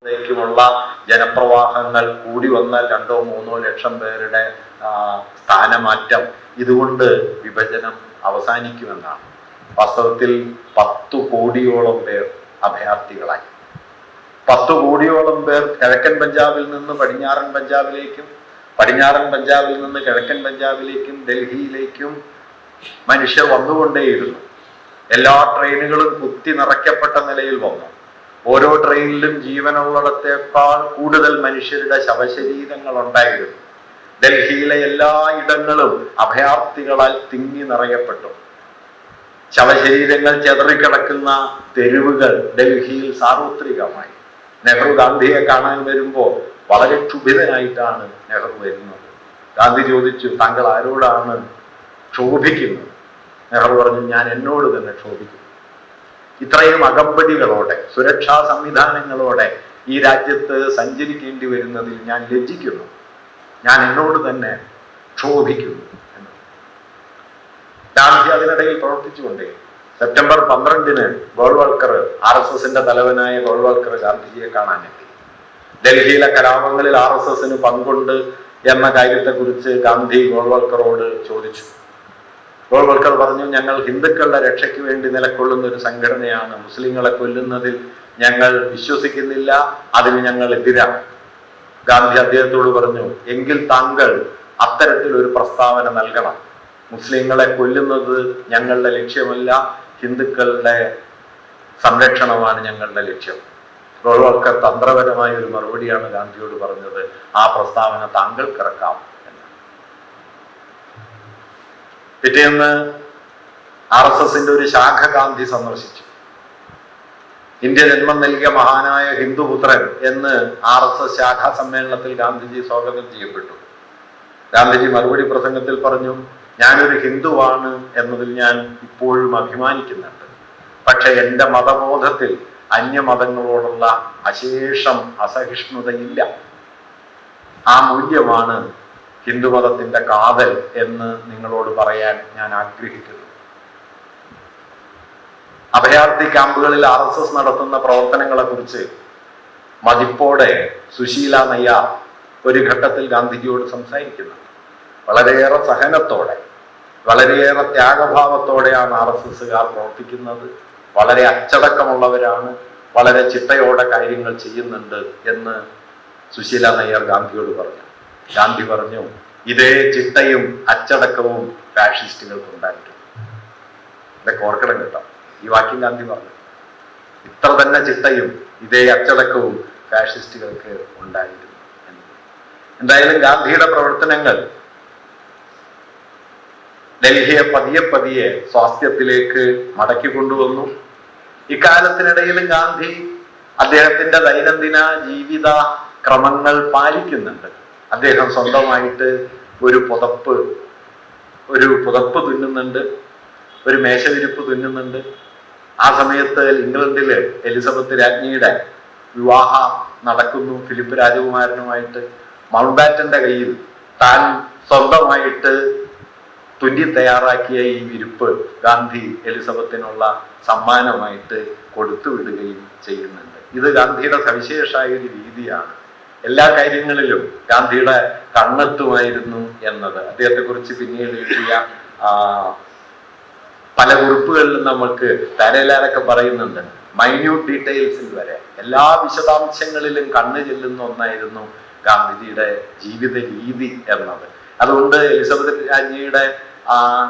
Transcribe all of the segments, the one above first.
േക്കുമുള്ള ജനപ്രവാഹങ്ങൾ കൂടി വന്നാൽ 2-3 ലക്ഷം പേരുടെ സ്ഥാനമാറ്റം ഇതുകൊണ്ട് വിഭജനം അവസാനിക്കുമെന്നാണ്. വാസ്തവത്തിൽ 10 കോടിയോളം പേർ അഭയാർത്ഥികളായി. 10 കോടിയോളം പേർ കിഴക്കൻ പഞ്ചാബിൽ നിന്ന് പടിഞ്ഞാറൻ പഞ്ചാബിലേക്കും, പടിഞ്ഞാറൻ പഞ്ചാബിൽ നിന്ന് കിഴക്കൻ പഞ്ചാബിലേക്കും ഡൽഹിയിലേക്കും മനുഷ്യർ വന്നുകൊണ്ടേയിരുന്നു. എല്ലാ ട്രെയിനുകളും കുത്തി നിറയ്ക്കപ്പെട്ട നിലയിൽ വന്നു. ഓരോ ട്രെയിനിലും ജീവനുള്ളിടത്തേക്കാൾ കൂടുതൽ മനുഷ്യരുടെ ശവശരീരങ്ങൾ ഉണ്ടായിരുന്നു. ഡൽഹിയിലെ എല്ലാ ഇടങ്ങളും അഭയാർത്ഥികളാൽ തിങ്ങി നിറയപ്പെട്ടു. ശവശരീരങ്ങൾ ചെതറിക്കിടക്കുന്ന തെരുവുകൾ ഡൽഹിയിൽ സാർവത്രികമായി. നെഹ്റു ഗാന്ധിയെ കാണാൻ വരുമ്പോൾ വളരെ ക്ഷുഭിതനായിട്ടാണ് നെഹ്റു വരുന്നത്. ഗാന്ധി ചോദിച്ചു, താങ്കൾ ആരോടാണ് ക്ഷോഭിക്കുന്നത്? നെഹ്റു പറഞ്ഞു, ഞാൻ എന്നോട് തന്നെ ക്ഷോഭിക്കുന്നു. ഇത്രയും അകമ്പടികളോടെ, സുരക്ഷാ സംവിധാനങ്ങളോടെ ഈ രാജ്യത്ത് സഞ്ചരിക്കേണ്ടി വരുന്നതിൽ ഞാൻ ലജ്ജിക്കുന്നു. ഞാൻ എന്നോട് തന്നെ ക്ഷോഭിക്കുന്നു എന്ന് ഗാന്ധി അതിനിടയിൽ പ്രവർത്തിച്ചുകൊണ്ടേ. സെപ്റ്റംബർ 12-ന് ഗോൾവൾക്കർ, RSSന്റെ തലവനായ ഗോൾവൾക്കർ ഗാന്ധിജിയെ കാണാനെത്തി. ഡൽഹിയിലെ കലാപങ്ങളിൽ RSSന് പങ്കുണ്ട് എന്ന കാര്യത്തെക്കുറിച്ച് ഗാന്ധി ഗോൾവൾക്കറോട് ചോദിച്ചു. ഗോൾവൾക്കർ പറഞ്ഞു, ഞങ്ങൾ ഹിന്ദുക്കളുടെ രക്ഷയ്ക്ക് വേണ്ടി നിലകൊള്ളുന്ന ഒരു സംഘടനയാണ്. മുസ്ലിങ്ങളെ കൊല്ലുന്നതിൽ ഞങ്ങൾ വിശ്വസിക്കുന്നില്ല, അതിന് ഞങ്ങൾ എതിരാണ്. ഗാന്ധി അദ്ദേഹത്തോട് പറഞ്ഞു, എങ്കിൽ താങ്കൾ അത്തരത്തിലൊരു പ്രസ്താവന നൽകണം. മുസ്ലിങ്ങളെ കൊല്ലുന്നത് ഞങ്ങളുടെ ലക്ഷ്യമല്ല, ഹിന്ദുക്കളുടെ സംരക്ഷണമാണ് ഞങ്ങളുടെ ലക്ഷ്യം. ഗോൾവൾക്കർ തന്ത്രപരമായ ഒരു മറുപടിയാണ് ഗാന്ധിയോട് പറഞ്ഞത്, ആ പ്രസ്താവന താങ്കൾക്കിറക്കാം. പിറ്റേന്ന് RSSന്റെ ഒരു ശാഖ ഗാന്ധി സന്ദർശിച്ചു. ഇന്ത്യ ജന്മം നൽകിയ മഹാനായ ഹിന്ദുപുത്രൻ എന്ന് RSS ശാഖാ സമ്മേളനത്തിൽ ഗാന്ധിജി സ്വാഗതം ചെയ്യപ്പെട്ടു. ഗാന്ധിജി മറുപടി പ്രസംഗത്തിൽ പറഞ്ഞു, ഞാനൊരു ഹിന്ദുവാണ് എന്നതിൽ ഞാൻ ഇപ്പോഴും അഭിമാനിക്കുന്നുണ്ട്. പക്ഷെ എൻ്റെ മതബോധത്തിൽ അന്യമതങ്ങളോടുള്ള അശേഷം അസഹിഷ്ണുതയില്ല. ആ മൂല്യമാണ് ഹിന്ദുമതത്തിന്റെ കാതൽ എന്ന് നിങ്ങളോട് പറയാൻ ഞാൻ ആഗ്രഹിക്കുന്നു. അഭയാർത്ഥി ക്യാമ്പുകളിൽ RSS നടത്തുന്ന പ്രവർത്തനങ്ങളെ കുറിച്ച് മതിപ്പോടെ സുശീല നയ്യാർ ഒരു ഘട്ടത്തിൽ ഗാന്ധിജിയോട് സംസാരിക്കുന്നു. വളരെയേറെ സഹനത്തോടെ, വളരെയേറെ ത്യാഗഭാവത്തോടെയാണ് RSSകാർ പ്രവർത്തിക്കുന്നത്. വളരെ അച്ചടക്കമുള്ളവരാണ്, വളരെ ചിട്ടയോടെ കാര്യങ്ങൾ ചെയ്യുന്നുണ്ട് എന്ന് സുശീല നയ്യാർ ഗാന്ധിയോട് പറഞ്ഞു. ഗാന്ധി പറഞ്ഞു, ഇതേ ചിട്ടയും അച്ചടക്കവും ഫാഷിസ്റ്റുകൾക്ക് ഉണ്ടായിരുന്നു. ഇതൊക്കെ ഓർക്കണം കേട്ടോ, ഈ വാക്യം ഗാന്ധി പറഞ്ഞു. ഇത്ര തന്നെ ചിട്ടയും ഇതേ അച്ചടക്കവും ഫാഷിസ്റ്റുകൾക്ക് ഉണ്ടായിരുന്നു എന്ന്. എന്തായാലും ഗാന്ധിയുടെ പ്രവർത്തനങ്ങൾ ഡൽഹിയെ പതിയെ പതിയെ സ്വാസ്ഥ്യത്തിലേക്ക് മടക്കി കൊണ്ടുവന്നു. ഇക്കാലത്തിനിടയിലും ഗാന്ധി അദ്ദേഹത്തിന്റെ ദൈനംദിന ജീവിത ക്രമങ്ങൾ പാലിക്കുന്നുണ്ട്. അദ്ദേഹം സ്വന്തമായിട്ട് ഒരു പുതപ്പ് തുന്നുന്നുണ്ട്, ഒരു മേശവിരിപ്പ് തുന്നുന്നുണ്ട്. ആ സമയത്ത് ഇംഗ്ലണ്ടില് എലിസബത്ത് രാജ്ഞിയുടെ വിവാഹം നടക്കുന്നു ഫിലിപ്പ് രാജകുമാരനുമായിട്ട്. മൗണ്ട് ബാറ്റന്റെ കയ്യിൽ താൻ സ്വന്തമായിട്ട് തുന്നി തയ്യാറാക്കിയ ഈ വിരിപ്പ് ഗാന്ധി എലിസബത്തിനുള്ള സമ്മാനമായിട്ട് കൊടുത്തുവിടുകയും ചെയ്യുന്നുണ്ട്. ഇത് ഗാന്ധിയുടെ സവിശേഷമായ ഒരു രീതിയാണ്. എല്ലാ കാര്യങ്ങളിലും ഗാന്ധിയുടെ കണ്ണെത്തുമായിരുന്നു എന്നത് അദ്ദേഹത്തെ കുറിച്ച് പിന്നീട് എഴുതിയ പല കുറിപ്പുകളിലും നമുക്ക് ധാരയിലാരൊക്കെ പറയുന്നുണ്ട്. മൈന്യൂട്ട് ഡീറ്റെയിൽസിൽ വരെ എല്ലാ വിശദാംശങ്ങളിലും കണ്ണു ചെല്ലുന്ന ഒന്നായിരുന്നു ഗാന്ധിജിയുടെ ജീവിത രീതി എന്നത്. അതുകൊണ്ട് എലിസബത്ത് രാജ്ഞിയുടെ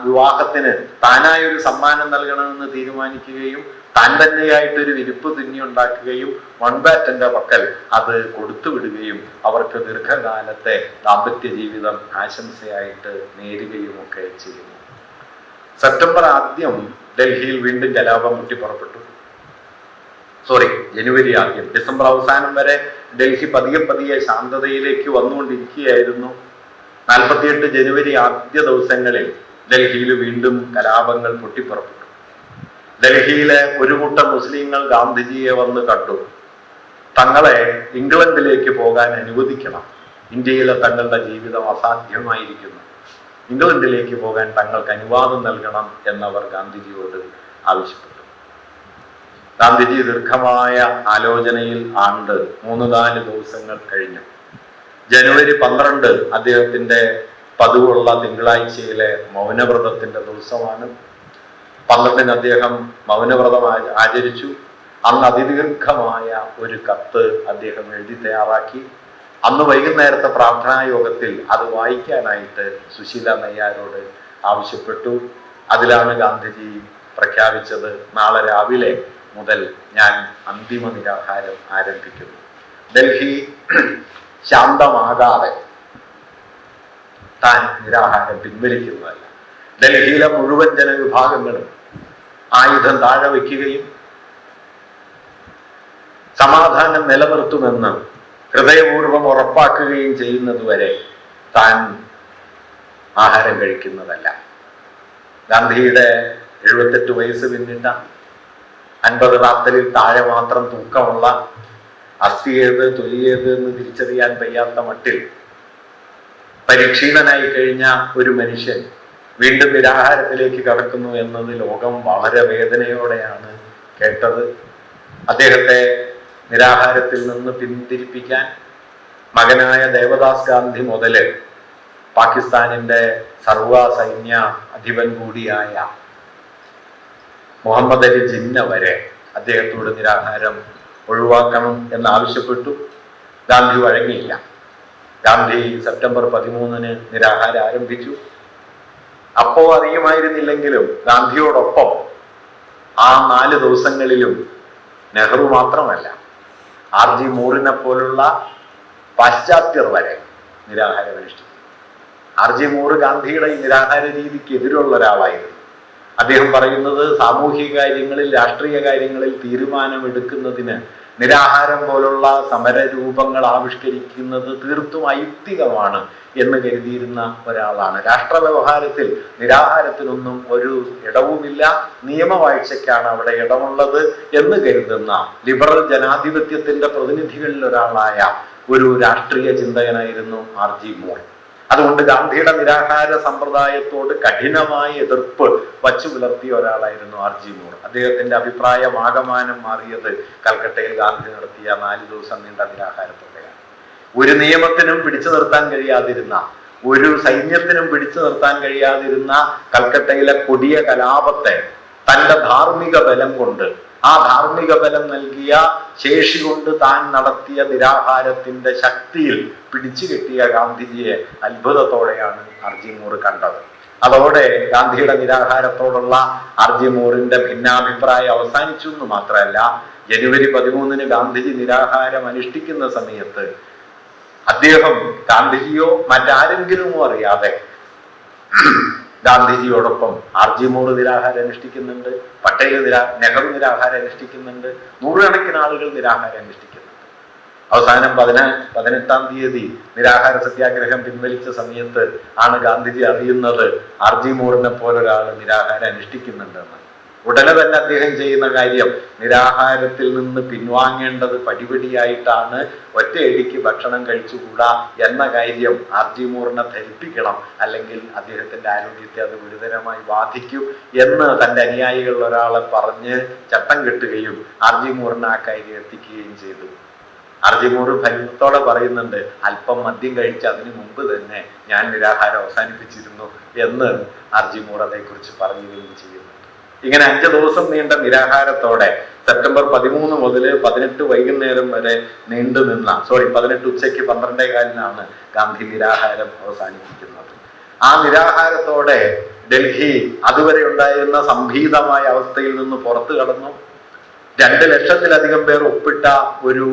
വിവാഹത്തിന് താനായൊരു സമ്മാനം നൽകണമെന്ന് തീരുമാനിക്കുകയും താൻ തന്നെയായിട്ടൊരു വിരിപ്പ് തുന്നി ഉണ്ടാക്കുകയും മൗണ്ട് ബാറ്റന്റെ പക്കൽ അത് കൊടുത്തുവിടുകയും അവർക്ക് ദീർഘകാലത്തെ ദാമ്പത്യ ജീവിതം ആശംസയായിട്ട് നേരുകയും ഒക്കെ ചെയ്യുന്നു. സെപ്റ്റംബർ 1 ഡൽഹിയിൽ വീണ്ടും കലാപം പൊട്ടിപ്പുറപ്പെട്ടു. ജനുവരി 1. ഡിസംബർ അവസാനം വരെ ഡൽഹി പതിയെ പതിയെ ശാന്തതയിലേക്ക് വന്നുകൊണ്ടിരിക്കുകയായിരുന്നു. 48 ജനുവരി ആദ്യ ദിവസങ്ങളിൽ ഡൽഹിയിൽ വീണ്ടും കലാപങ്ങൾ പൊട്ടിപ്പുറപ്പെട്ടു. ഡൽഹിയിലെ ഒരു കൂട്ടം മുസ്ലിങ്ങൾ ഗാന്ധിജിയെ വന്ന് കണ്ടു. തങ്ങളെ ഇംഗ്ലണ്ടിലേക്ക് പോകാൻ അനുവദിക്കണം, ഇന്ത്യയിലെ തങ്ങളുടെ ജീവിതം അസാധ്യമായിരിക്കുന്നു, ഇംഗ്ലണ്ടിലേക്ക് പോകാൻ തങ്ങൾക്ക് അനുവാദം നൽകണം എന്നവർ ഗാന്ധിജിയോട് ആവശ്യപ്പെട്ടു. ഗാന്ധിജി ദീർഘമായ ആലോചനയിൽ ആണ്ട് 3-4 ദിവസങ്ങൾ കഴിഞ്ഞു. ജനുവരി 12 അദ്ദേഹത്തിന്റെ പതിവുള്ള തിങ്കളാഴ്ചയിലെ മൗനവ്രതത്തിന്റെ ദിവസമാണ്. 12-ന് അദ്ദേഹം മൗനവ്രതം ആചരിച്ചു. അന്ന് അതിദീർഘമായ ഒരു കത്ത് അദ്ദേഹം എഴുതി തയ്യാറാക്കി. അന്ന് വൈകുന്നേരത്തെ പ്രാർത്ഥനാ യോഗത്തിൽ അത് വായിക്കാനായിട്ട് സുശീല നയ്യാരോട് ആവശ്യപ്പെട്ടു. അതിലാണ് ഗാന്ധിജി പ്രഖ്യാപിച്ചത്, നാളെ രാവിലെ മുതൽ ഞാൻ അന്തിമ നിരാഹാരം ആരംഭിക്കുന്നു. ഡൽഹി ശാന്തമാകാതെ താൻ നിരാഹാരം പിൻവലിക്കുന്നതല്ല. ഡൽഹിയിലെ മുഴുവൻ ജനവിഭാഗങ്ങളും ആയുധം താഴെ വയ്ക്കുകയും സമാധാനം നിലനിർത്തുമെന്ന് ഹൃദയപൂർവ്വം ഉറപ്പാക്കുകയും ചെയ്യുന്നതുവരെ താൻ ആഹാരം കഴിക്കുന്നതല്ല. ഗാന്ധിയുടെ 78 വയസ്സ് പിന്നിട്ട 50-40 താഴെ മാത്രം തൂക്കമുള്ള അസ്ഥിയേത് തൊലിയേത് എന്ന് തിരിച്ചറിയാൻ വയ്യാത്ത മട്ടിൽ പരിക്ഷീണനായി കഴിഞ്ഞ ഒരു മനുഷ്യൻ വീണ്ടും നിരാഹാരത്തിലേക്ക് കടക്കുന്നു എന്നത് ലോകം വളരെ വേദനയോടെയാണ് കേട്ടത്. അദ്ദേഹത്തെ നിരാഹാരത്തിൽ നിന്ന് പിന്തിരിപ്പിക്കാൻ മകനായ ദേവദാസ് ഗാന്ധി മുതല് പാകിസ്ഥാനിന്റെ സർവ സൈന്യ അധിപൻ കൂടിയായ മുഹമ്മദ് അലി ജിന്ന വരെ അദ്ദേഹത്തോട് നിരാഹാരം ഒഴിവാക്കണം എന്നാവശ്യപ്പെട്ടു. ഗാന്ധി വഴങ്ങിയില്ല. ഗാന്ധി സെപ്റ്റംബർ 13-ന് നിരാഹാരം ആരംഭിച്ചു. അപ്പോ അറിയുമായിരുന്നില്ലെങ്കിലും ഗാന്ധിയോടൊപ്പം ആ 4 ദിവസങ്ങളിലും നെഹ്റു മാത്രമല്ല, RG മൂറിനെ പോലുള്ള പാശ്ചാത്യർ വരെ നിരാഹാരം അനുഷ്ഠിച്ചു. RG മൂർ ഗാന്ധിയുടെ ഈ നിരാഹാര രീതിക്ക് എതിരുള്ള ഒരാളായിരുന്നു. അദ്ദേഹം പറയുന്നത്, സാമൂഹിക കാര്യങ്ങളിൽ, രാഷ്ട്രീയ കാര്യങ്ങളിൽ തീരുമാനമെടുക്കുന്നതിന് നിരാഹാരം പോലുള്ള സമരരൂപങ്ങൾ ആവിഷ്കരിക്കുന്നത് തീർത്തും അയുക്തികമാണ് എന്ന് കരുതിയിരുന്ന ഒരാളാണ്. രാഷ്ട്ര വ്യവഹാരത്തിൽ നിരാഹാരത്തിനൊന്നും ഒരു ഇടവുമില്ല, നിയമവാഴ്ചയ്ക്കാണ് അവിടെ ഇടമുള്ളത് എന്ന് കരുതുന്ന ലിബറൽ ജനാധിപത്യത്തിന്റെ പ്രതിനിധികളിൽ ഒരാളായ ഒരു രാഷ്ട്രീയ ചിന്തകനായിരുന്നു RG മൂർ. അതുകൊണ്ട് ഗാന്ധിയുടെ നിരാഹാര സമ്പ്രദായത്തോട് കഠിനമായ എതിർപ്പ് വച്ചു പുലർത്തിയ ഒരാളായിരുന്നു RG മൂർ. അദ്ദേഹത്തിന്റെ അഭിപ്രായം ആകമാനം മാറിയത് കൽക്കട്ടയിൽ ഗാന്ധി നടത്തിയ 4 ദിവസം നീണ്ട നിരാഹാരത്തോടെയാണ്. ഒരു നിയമത്തിനും പിടിച്ചു നിർത്താൻ കഴിയാതിരുന്ന, ഒരു സൈന്യത്തിനും പിടിച്ചു നിർത്താൻ കഴിയാതിരുന്ന കൽക്കട്ടയിലെ കൊടിയ കലാപത്തെ തന്റെ ധാർമ്മിക ബലം കൊണ്ട്, ആ ധാർമ്മിക ബലം നൽകിയ ശേഷി കൊണ്ട് താൻ നടത്തിയ നിരാഹാരത്തിന്റെ ശക്തിയിൽ പിടിച്ചു കെട്ടിയ ഗാന്ധിജിയെ അത്ഭുതത്തോടെയാണ് RG മൂർ കണ്ടത്. അതോടെ ഗാന്ധിയുടെ നിരാഹാരത്തോടുള്ള RG മൂറിന്റെ ഭിന്നാഭിപ്രായം അവസാനിച്ചു എന്ന് മാത്രമല്ല, ജനുവരി 13-ന് ഗാന്ധിജി നിരാഹാരം അനുഷ്ഠിക്കുന്ന സമയത്ത് അദ്ദേഹം ഗാന്ധിജിയോ മറ്റാരെങ്കിലുമോ അറിയാതെ ഗാന്ധിജിയോടൊപ്പം RG മൂർ നിരാഹാരം അനുഷ്ഠിക്കുന്നുണ്ട്, പട്ടേൽ നെഹ്റു നിരാഹാരം അനുഷ്ഠിക്കുന്നുണ്ട്, നൂറുകണക്കിന് ആളുകൾ നിരാഹാരം അനുഷ്ഠിക്കുന്നുണ്ട്. അവസാനം 18-ാം തീയതി നിരാഹാര സത്യാഗ്രഹം പിൻവലിച്ച സമയത്ത് ആണ് ഗാന്ധിജി അറിയുന്നത് RG മൂറിനെ പോലൊരാൾ നിരാഹാരം അനുഷ്ഠിക്കുന്നുണ്ടെന്ന്. ഉടനെ തന്നെ അദ്ദേഹം ചെയ്യുന്ന കാര്യം, നിരാഹാരത്തിൽ നിന്ന് പിൻവാങ്ങേണ്ടത് പടിപടിയായിട്ടാണ്, ഒറ്റയടിക്ക് ഭക്ഷണം കഴിച്ചുകൂടാ എന്ന കാര്യം RG മൂറിനെ ധരിപ്പിക്കണം, അല്ലെങ്കിൽ അദ്ദേഹത്തിന്റെ ആരോഗ്യത്തെ അത് ഗുരുതരമായി ബാധിക്കും എന്ന് തന്റെ അനുയായികളിൽ ഒരാളെ പറഞ്ഞ് ചട്ടം കെട്ടുകയും RG മൂറിനെ ആ കാര്യം എത്തിക്കുകയും ചെയ്തു. RG മൂർ ഭയത്തോടെ പറയുന്നുണ്ട്, അല്പം മദ്യം കഴിച്ച് അതിനു മുമ്പ് തന്നെ ഞാൻ നിരാഹാരം അവസാനിപ്പിച്ചിരുന്നു എന്ന് RG മൂർ അതേക്കുറിച്ച് പറയുകയും ചെയ്യുന്നു. ഇങ്ങനെ 5 ദിവസം നീണ്ട നിരാഹാരത്തോടെ സെപ്റ്റംബർ 13 മുതൽ 18 വൈകുന്നേരം വരെ നീണ്ടു നിന്ന 18 ഉച്ചയ്ക്ക് 12:15-നാണ് ഗാന്ധി നിരാഹാരം അവസാനിപ്പിക്കുന്നത്. ആ നിരാഹാരത്തോടെ ഡൽഹി അതുവരെ ഉണ്ടായിരുന്ന സംഭീതമായ അവസ്ഥയിൽ നിന്ന് പുറത്തു കടന്നു. 2 ലക്ഷത്തിലധികം പേർ ഒപ്പിട്ട ഒരു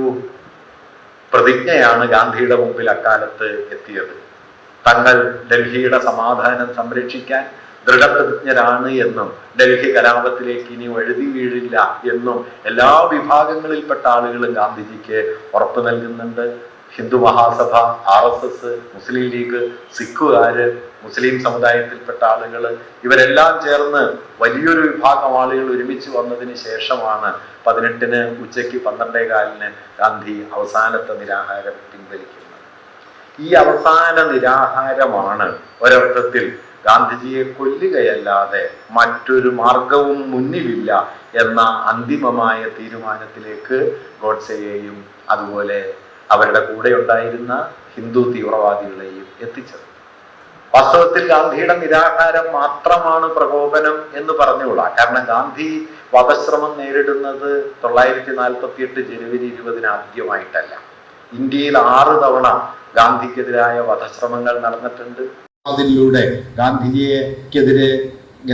പ്രതിജ്ഞയാണ് ഗാന്ധിയുടെ മുമ്പിൽ അക്കാലത്ത് എത്തിയത്. തങ്ങൾ ഡൽഹിയുടെ സമാധാനം സംരക്ഷിക്കാൻ ദൃഢപ്രതിജ്ഞരാണ് എന്നും ഡൽഹി കലാപത്തിലേക്ക് ഇനി വഴുതി വീഴില്ല എന്നും എല്ലാ വിഭാഗങ്ങളിൽപ്പെട്ട ആളുകളും ഗാന്ധിജിക്ക് ഉറപ്പ് നൽകുന്നുണ്ട്. ഹിന്ദു മഹാസഭ, RSS, മുസ്ലിം ലീഗ്, സിഖുകാര്, മുസ്ലിം സമുദായത്തിൽപ്പെട്ട ആളുകൾ, ഇവരെല്ലാം ചേർന്ന് വലിയൊരു വിഭാഗം ആളുകൾ ഒരുമിച്ച് വന്നതിന് ശേഷമാണ് 18-ന് ഉച്ചയ്ക്ക് 12:15-ന് ഗാന്ധി അവസാനത്തെ നിരാഹാരം പിൻവലിക്കുന്നത്. ഈ അവസാന നിരാഹാരമാണ് ഒരർത്ഥത്തിൽ ഗാന്ധിജിയെ കൊല്ലുകയല്ലാതെ മറ്റൊരു മാർഗവും മുന്നിലില്ല എന്ന അന്തിമമായ തീരുമാനത്തിലേക്ക് ഗോഡ്സെയെയും അതുപോലെ അവരുടെ കൂടെ ഉണ്ടായിരുന്ന ഹിന്ദു തീവ്രവാദികളെയും എത്തിച്ചത്. വാസ്തവത്തിൽ ഗാന്ധിയുടെ നിരാഹാരം മാത്രമാണ് പ്രകോപനം എന്ന് പറഞ്ഞുകൂടാ. കാരണം ഗാന്ധി വധശ്രമം നേരിടുന്നത് 1948 ജനുവരി 20 ആദ്യമായിട്ടല്ല. ഇന്ത്യയിൽ 6 തവണ ഗാന്ധിക്കെതിരായ വധശ്രമങ്ങൾ നടന്നിട്ടുണ്ട്. അതിലൂടെ ഗാന്ധിജിയെക്കെതിരെ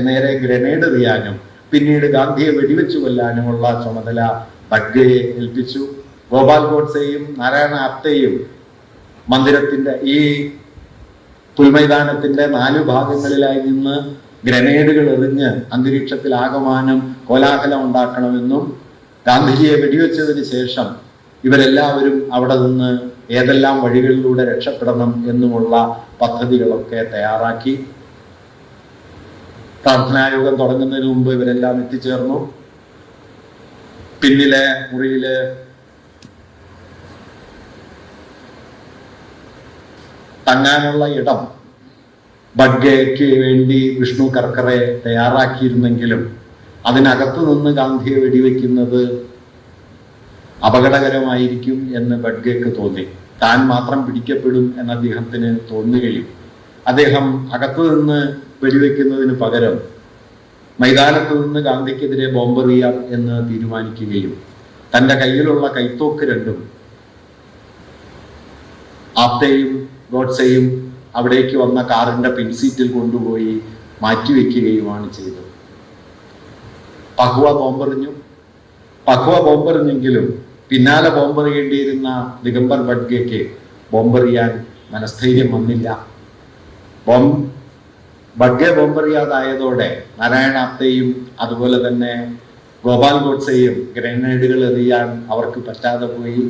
നേരെ ഗ്രനേഡ് എറിയാനും പിന്നീട് ഗാന്ധിയെ വെടിവെച്ചു കൊല്ലാനുമുള്ള ചുമതല ബഡ്ഗയെ ഏൽപ്പിച്ചു. ഗോപാൽ ഗോഡ്സെയും നാരായണ ആപ്തെയും മന്ദിരത്തിന്റെ ഈ പുൽമൈതാനത്തിന്റെ 4 ഭാഗങ്ങളിലായി നിന്ന് ഗ്രനേഡുകൾ എറിഞ്ഞ് അന്തരീക്ഷത്തിൽ ആകമാനം കോലാഹലം ഉണ്ടാക്കണമെന്നും ഗാന്ധിജിയെ വെടിവെച്ചതിന് ശേഷം ഇവരെല്ലാവരും അവിടെ നിന്ന് ഏതെല്ലാം വഴികളിലൂടെ രക്ഷപ്പെടണം എന്നുമുള്ള പദ്ധതികളൊക്കെ തയ്യാറാക്കി. പ്രാർത്ഥനായോഗം തുടങ്ങുന്നതിന് മുമ്പ് ഇവരെല്ലാം എത്തിച്ചേർന്നു. പിന്നിലെ മുറിയില് തങ്ങാനുള്ള ഇടം ബഡ്ഗയ്ക്ക് വേണ്ടി വിഷ്ണു കർക്കറെ തയ്യാറാക്കിയിരുന്നെങ്കിലും അതിനകത്തു നിന്ന് ഗാന്ധിയെ വെടിവെക്കുന്നത് അപകടകരമായിരിക്കും എന്ന് ബഡ്ഗയ്ക്ക് തോന്നി. താൻ മാത്രം പിടിക്കപ്പെടും എന്ന് അദ്ദേഹത്തിന് തോന്നുകയും അദ്ദേഹം അകത്തു നിന്ന് വെടിവെക്കുന്നതിന് പകരം മൈതാനത്ത് നിന്ന് ഗാന്ധിക്കെതിരെ ബോംബെറിയാം എന്ന് തീരുമാനിക്കുകയും തൻ്റെ കയ്യിലുള്ള കൈത്തോക്ക് രണ്ടും ആപ്തെയും ഗോഡ്സെയും അവിടേക്ക് വന്ന കാറിന്റെ പിൻസീറ്റിൽ കൊണ്ടുപോയി മാറ്റിവെക്കുകയുമാണ് ചെയ്തത്. പഹ്വ ബോംബെറിഞ്ഞെങ്കിലും പിന്നാലെ ബോംബെറിയേണ്ടിയിരുന്ന ദിഗംബർ ബഡ്ഗയ്ക്ക് ബോംബെറിയാൻ മനസ്ഥൈര്യം വന്നില്ല. ബഡ്ഗെ ബോംബെറിയാതായതോടെ നാരായണ ആപ്തെയും അതുപോലെ തന്നെ ഗോപാൽ ഗോഡ്സെയും ഗ്രനേഡുകൾ എറിയാൻ അവർക്ക് പറ്റാതെ പോയി.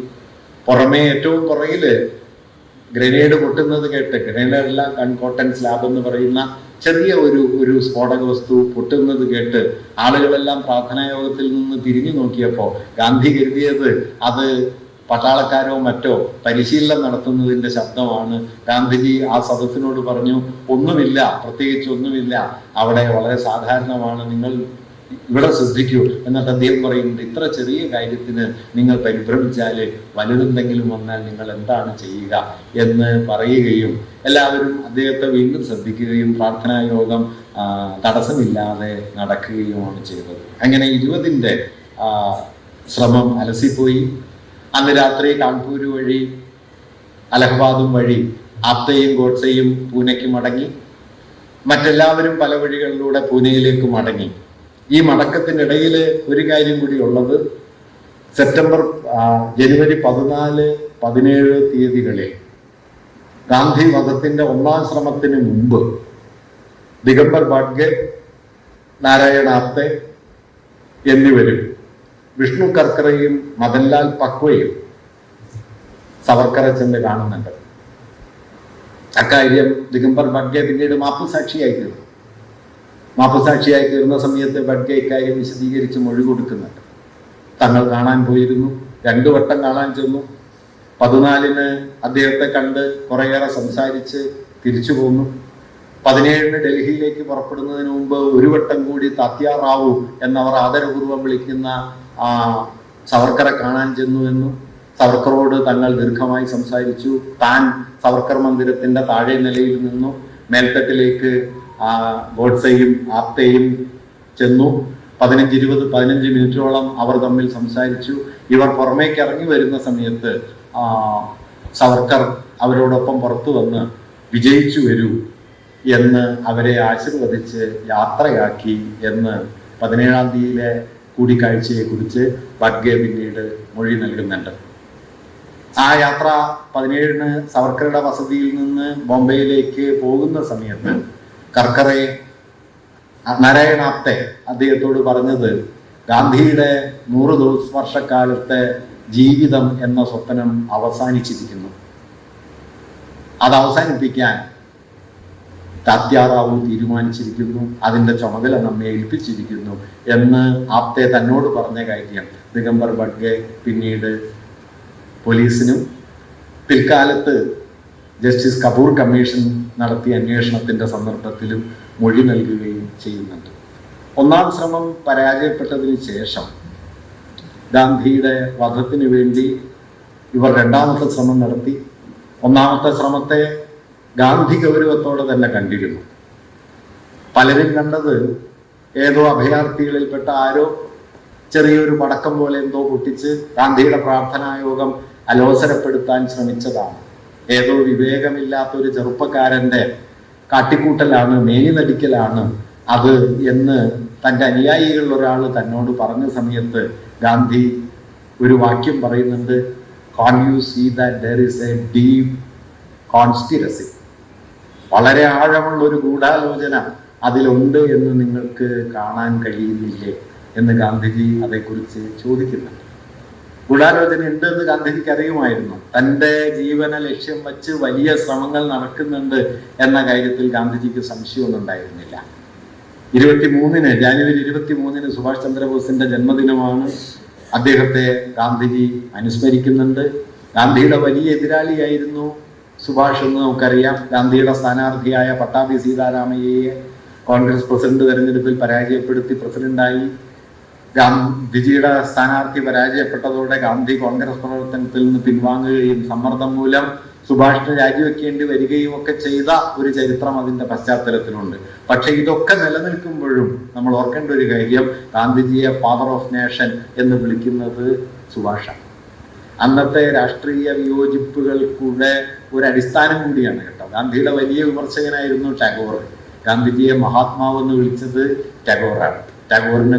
പുറമേ ഏറ്റവും പുറകില് ഗ്രനേഡ് പൊട്ടുന്നത് കേട്ട്, ഗ്രനേഡല്ല കോട്ടൺ സ്ലാബ് എന്ന് പറയുന്ന ചെറിയ ഒരു സ്ഫോടക വസ്തു പൊട്ടുന്നത് കേട്ട് ആളുകളെല്ലാം പ്രാർത്ഥനായോഗത്തിൽ നിന്ന് തിരിഞ്ഞു നോക്കിയപ്പോൾ ഗാന്ധി കരുതിയത് അത് പട്ടാളക്കാരോ മറ്റോ പരിശീലനം നടത്തുന്നതിന്റെ ശബ്ദമാണ്. ഗാന്ധിജി ആ സദസ്സിനോട് പറഞ്ഞു, ഒന്നുമില്ല, പ്രത്യേകിച്ച് ഒന്നുമില്ല, അവിടെ വളരെ സാധാരണമാണ്, നിങ്ങൾ ഇവിടെ ശ്രദ്ധിക്കൂ. എന്നിട്ട് അദ്ദേഹം പറയുന്നുണ്ട്, ഇത്ര ചെറിയ കാര്യത്തിന് നിങ്ങൾ പരിഭ്രമിച്ചാല് വലുതെന്തെങ്കിലും വന്നാൽ നിങ്ങൾ എന്താണ് ചെയ്യുക എന്ന് പറയുകയും എല്ലാവരും അദ്ദേഹത്തെ വീണ്ടും ശ്രദ്ധിക്കുകയും പ്രാർത്ഥനായോഗം തടസ്സമില്ലാതെ നടക്കുകയുമാണ് ചെയ്തത്. അങ്ങനെ 20ന്റെ ശ്രമം അലസിപ്പോയി. അന്ന് രാത്രി കാൺപൂർ വഴി അലഹബാദും വഴി ആപ്തെയും ഗോഡ്സെയും പൂനെക്ക് മടങ്ങി. മറ്റെല്ലാവരും പല വഴികളിലൂടെ പൂനെയിലേക്ക് മടങ്ങി. ഈ മടക്കത്തിനിടയിൽ ഒരു കാര്യം കൂടി ഉള്ളത്, ജനുവരി 14, 17 തീയതികളിൽ ഗാന്ധി വധത്തിന്റെ 1ാം ശ്രമത്തിന് മുമ്പ് ദിഗംബർ ബഡ്ഗെ, നാരായണ ആപ്തെ എന്നിവരും വിഷ്ണു കർക്കറയും മദൻലാൽ പക്വയും സവർക്കറെ ചെന്ന് കാണുന്നുണ്ട്. അക്കാര്യം ദിഗംബർ ബഡ്ഗെ പിന്നീട് മാപ്പുസാക്ഷിയായി തീർന്ന സമയത്ത് ബഡ്ഗെ ഇക്കാര്യം വിശദീകരിച്ച് മൊഴി കൊടുക്കുന്നുണ്ട്. തങ്ങൾ കാണാൻ പോയിരുന്നു, 2 വട്ടം കാണാൻ ചെന്നു. 14-ന് അദ്ദേഹത്തെ കണ്ട് കുറേയേറെ സംസാരിച്ച് തിരിച്ചു പോന്നു. 17-ന് ഡൽഹിയിലേക്ക് പുറപ്പെടുന്നതിന് മുമ്പ് 1 വട്ടം കൂടി താത്യാ റാവു എന്നവർ ആദരപൂർവ്വം വിളിക്കുന്ന സവർക്കറെ കാണാൻ ചെന്നു എന്നും സവർക്കറോട് തങ്ങൾ ദീർഘമായി സംസാരിച്ചു. താൻ സവർക്കർ മന്ദിരത്തിന്റെ താഴെ നിലയിൽ നിന്നു മേൽത്തട്ടിലേക്ക് ഗോഡ്സെയും ആപ്തെയും ചെന്നു. 15 മിനിറ്റോളം അവർ തമ്മിൽ സംസാരിച്ചു. ഇവർ പുറമേക്ക് ഇറങ്ങി വരുന്ന സമയത്ത് സവർക്കർ അവരോടൊപ്പം പുറത്തു വന്ന് വിജയിച്ചു വരൂ എന്ന് അവരെ ആശീർവദിച്ച് യാത്രയാക്കി എന്ന് 17-ാം തീയതിയിലെ കൂടിക്കാഴ്ചയെ കുറിച്ച് ബഡ്ഗെ പിന്നീട് മൊഴി നൽകുന്നുണ്ട്. ആ യാത്ര 17-ന് സവർക്കറുടെ വസതിയിൽ നിന്ന് ബോംബെയിലേക്ക് പോകുന്ന സമയത്ത് കർക്കറെ നാരായണ ആപ്തെ അദ്ദേഹത്തോട് പറഞ്ഞത്, ഗാന്ധിയുടെ 100 വർഷക്കാലത്തെ ജീവിതം എന്ന സ്വപ്നം അവസാനിച്ചിരിക്കുന്നു, അത് അവസാനിപ്പിക്കാൻ താത്യാ റാവു തീരുമാനിച്ചിരിക്കുന്നു, അതിന്റെ ചുമതല നമ്മെ ഏൽപ്പിച്ചിരിക്കുന്നു എന്ന് ആപ്തെ തന്നോട് പറഞ്ഞ കാര്യം ദിഗംബർ ബഡ്ഗെ പിന്നീട് പോലീസിനും പിൽക്കാലത്ത് ജസ്റ്റിസ് കപൂർ കമ്മീഷൻ നടത്തിയ അന്വേഷണത്തിൻ്റെ സന്ദർഭത്തിലും മൊഴി നൽകുകയും ചെയ്യുന്നുണ്ട്. ഒന്നാം ശ്രമം പരാജയപ്പെട്ടതിന് ശേഷം ഗാന്ധിയുടെ വധത്തിന് വേണ്ടി ഇവർ രണ്ടാമത്തെ ശ്രമം നടത്തി. ഒന്നാമത്തെ ശ്രമത്തെ ഗാന്ധി ഗൗരവത്തോടെ തന്നെ കണ്ടിരുന്നു. പലരും കണ്ടത് ഏതോ അഭയാർത്ഥികളിൽപ്പെട്ട ആരോ ചെറിയൊരു പടക്കം പോലെ എന്തോ പൊട്ടിച്ച് ഗാന്ധിയുടെ പ്രാർത്ഥനായോഗം അലോസരപ്പെടുത്താൻ ശ്രമിച്ചതാണ്. ഏതോ വിവേകമില്ലാത്തൊരു ചെറുപ്പക്കാരൻ്റെ കാട്ടിക്കൂട്ടലാണ്, മേനി നടിക്കലാണ് അത് എന്ന് തൻ്റെ അനുയായികളിൽ ഒരാൾ തന്നോട് പറഞ്ഞ സമയത്ത് ഗാന്ധി ഒരു വാക്യം പറയുന്നുണ്ട്, "Can't you see that there is a deep conspiracy?" വളരെ ആഴമുള്ള ഒരു ഗൂഢാലോചന അതിലുണ്ട് എന്ന് നിങ്ങൾക്ക് കാണാൻ കഴിയുന്നില്ലേ എന്ന് ഗാന്ധിജി അതേക്കുറിച്ച് ചോദിക്കുന്നുണ്ട്. ഗൂഢാലോചന ഉണ്ട് എന്ന് ഗാന്ധിജിക്ക് അറിയുമായിരുന്നു. തൻ്റെ ജീവനെ ലക്ഷ്യം വച്ച് വലിയ ശ്രമങ്ങൾ നടക്കുന്നുണ്ട് എന്ന കാര്യത്തിൽ ഗാന്ധിജിക്ക് സംശയമൊന്നും ഉണ്ടായിരുന്നില്ല. ജാനുവരി 23 സുഭാഷ് ചന്ദ്രബോസിന്റെ ജന്മദിനമാണ്. അദ്ദേഹത്തെ ഗാന്ധിജി അനുസ്മരിക്കുന്നുണ്ട്. ഗാന്ധിയുടെ വലിയ എതിരാളിയായിരുന്നു സുഭാഷ് എന്ന് നമുക്കറിയാം. ഗാന്ധിയുടെ സ്ഥാനാർത്ഥിയായ പട്ടാഭി സീതാരാമയ്യയെ കോൺഗ്രസ് പ്രസിഡന്റ് തെരഞ്ഞെടുപ്പിൽ പരാജയപ്പെടുത്തി പ്രസിഡന്റായി. ഗാന്ധിജിയുടെ സ്ഥാനാർത്ഥി പരാജയപ്പെട്ടതോടെ ഗാന്ധി കോൺഗ്രസ് പ്രവർത്തനത്തിൽ നിന്ന് പിൻവാങ്ങുകയും സമ്മർദ്ദം മൂലം സുഭാഷിനെ രാജിവെക്കേണ്ടി വരികയും ഒക്കെ ചെയ്ത ഒരു ചരിത്രം അതിന്റെ പശ്ചാത്തലത്തിലുണ്ട്. പക്ഷെ ഇതൊക്കെ നിലനിൽക്കുമ്പോഴും നമ്മൾ ഓർക്കേണ്ട ഒരു കാര്യം, ഗാന്ധിജിയെ ഫാദർ ഓഫ് നേഷൻ എന്ന് വിളിക്കുന്നത് സുഭാഷാണ്. അന്നത്തെ രാഷ്ട്രീയ വിയോജിപ്പുകൾക്കൂടെ ഒരു അടിസ്ഥാനം കൂടിയാണ് കേട്ടോ. ഗാന്ധിയുടെ വലിയ വിമർശകനായിരുന്നു ടാഗോർ. ഗാന്ധിജിയെ മഹാത്മാവ് എന്ന് വിളിച്ചത് ടാഗോറാണ്. ടാഗോറിനെ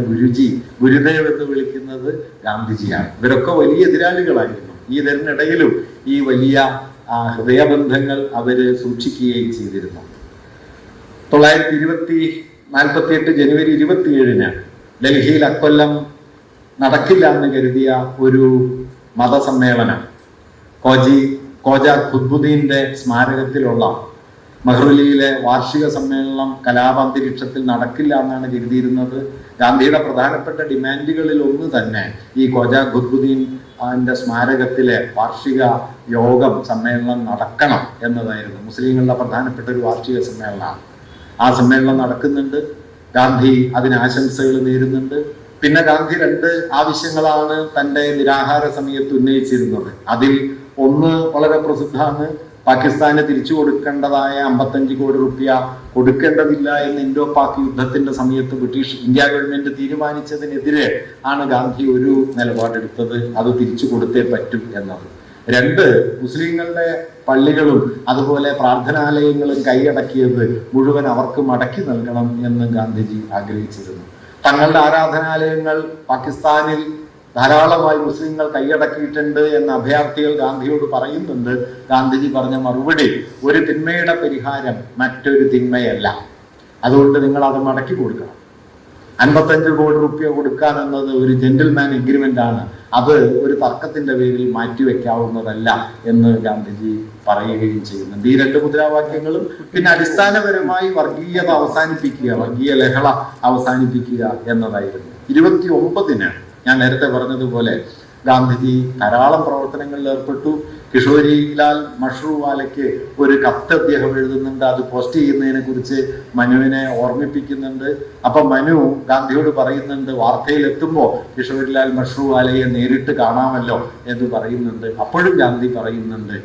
ഗുരുദേവ് എന്ന് വിളിക്കുന്നത് ഗാന്ധിജിയാണ്. ഇവരൊക്കെ വലിയ എതിരാളികളായിരുന്നു. ഇതിനിടയിലും ഈ വലിയ ഹൃദയബന്ധങ്ങൾ അവര് സൂക്ഷിക്കുകയും ചെയ്തിരുന്നു. 1948 ജനുവരി 27 ഡൽഹിയിൽ അക്കൊല്ലം നടക്കില്ല എന്ന് കരുതിയ ഒരു മതസമ്മേളനം ഖോജ ഖുദ്ബുദ്ദീന്റെ സ്മാരകത്തിലുള്ള മെഹ്റുലിയിലെ വാർഷിക സമ്മേളനം കലാപാന്തരീക്ഷത്തിൽ നടക്കില്ല എന്നാണ് കരുതിയിരുന്നത്. ഗാന്ധിയുടെ പ്രധാനപ്പെട്ട ഡിമാൻഡുകളിൽ ഒന്ന് തന്നെ ഈ ഖോജ ഖുദ്ബുദ്ദീൻ സ്മാരകത്തിലെ വാർഷിക യോഗം സമ്മേളനം നടക്കണം എന്നതായിരുന്നു. മുസ്ലിങ്ങളുടെ പ്രധാനപ്പെട്ട ഒരു വാർഷിക സമ്മേളനമാണ്. ആ സമ്മേളനം നടക്കുന്നുണ്ട്. ഗാന്ധി അതിന് ആശംസകൾ നേരുന്നുണ്ട്. പിന്നെ ഗാന്ധി 2 ആവശ്യങ്ങളാണ് തൻ്റെ നിരാഹാര സമയത്ത് ഉന്നയിച്ചിരുന്നത്. അതിൽ ഒന്ന് വളരെ പ്രസിദ്ധമാണ്. പാകിസ്ഥാന് തിരിച്ചു കൊടുക്കേണ്ടതായ 55 കോടി റുപ്യ കൊടുക്കേണ്ടതില്ല എന്ന് ഇൻഡോ പാക് യുദ്ധത്തിന്റെ സമയത്ത് ഇന്ത്യ ഗവൺമെന്റ് തീരുമാനിച്ചതിനെതിരെ ആണ് ഗാന്ധി ഒരു നിലപാടെടുത്തത്. അത് തിരിച്ചു കൊടുത്തേ പറ്റും എന്നത്. 2, മുസ്ലിങ്ങളുടെ പള്ളികളും അതുപോലെ പ്രാർത്ഥനാലയങ്ങളും കൈയടക്കിയത് മുഴുവൻ അവർക്ക് മടക്കി നൽകണം എന്ന് ഗാന്ധിജി ആഗ്രഹിച്ചിരുന്നു. തങ്ങളുടെ ആരാധനാലയങ്ങൾ പാകിസ്ഥാനിൽ ധാരാളമായി മുസ്ലിങ്ങൾ കൈയടക്കിയിട്ടുണ്ട് എന്ന് അഭയാർത്ഥികൾ ഗാന്ധിയോട് പറയുന്നുണ്ട്. ഗാന്ധിജി പറഞ്ഞ മറുപടി, ഒരു തിന്മയുടെ പരിഹാരം മറ്റൊരു തിന്മയല്ല, അതുകൊണ്ട് നിങ്ങൾ അത് മടക്കി കൊടുക്കണം. 55 കോടി റുപ്യ കൊടുക്കാൻ എന്നത് ഒരു ജെന്റിൽമാൻ എഗ്രിമെന്റ് ആണ്. അത് ഒരു തർക്കത്തിന്റെ പേരിൽ മാറ്റിവെക്കാവുന്നതല്ല എന്ന് ഗാന്ധിജി പറയുകയും ചെയ്യുന്നുണ്ട്. ഈ 2 മുദ്രാവാക്യങ്ങളും പിന്നെ അടിസ്ഥാനപരമായി വർഗീയത അവസാനിപ്പിക്കുക, വർഗീയ ലഹള അവസാനിപ്പിക്കുക എന്നതായിരുന്നു. 29 ഞാൻ നേരത്തെ പറഞ്ഞതുപോലെ ഗാന്ധിജി ധാരാളം പ്രവർത്തനങ്ങളിൽ ഏർപ്പെട്ടു. കിഷോരിലാൽ മഷ്റൂവാലയ്ക്ക് ഒരു കത്ത് അദ്ദേഹം എഴുതുന്നുണ്ട്. അത് പോസ്റ്റ് ചെയ്യുന്നതിനെ കുറിച്ച് മനുവിനെ ഓർമ്മിപ്പിക്കുന്നുണ്ട്. അപ്പൊ മനു ഗാന്ധിയോട് പറയുന്നുണ്ട്, വാർത്തയിൽ എത്തുമ്പോൾ കിഷോരിലാൽ മഷ്റൂവാലയെ നേരിട്ട് കാണാമല്ലോ എന്ന് പറയുന്നുണ്ട്. അപ്പോഴും ഗാന്ധി പറയുന്നുണ്ട്,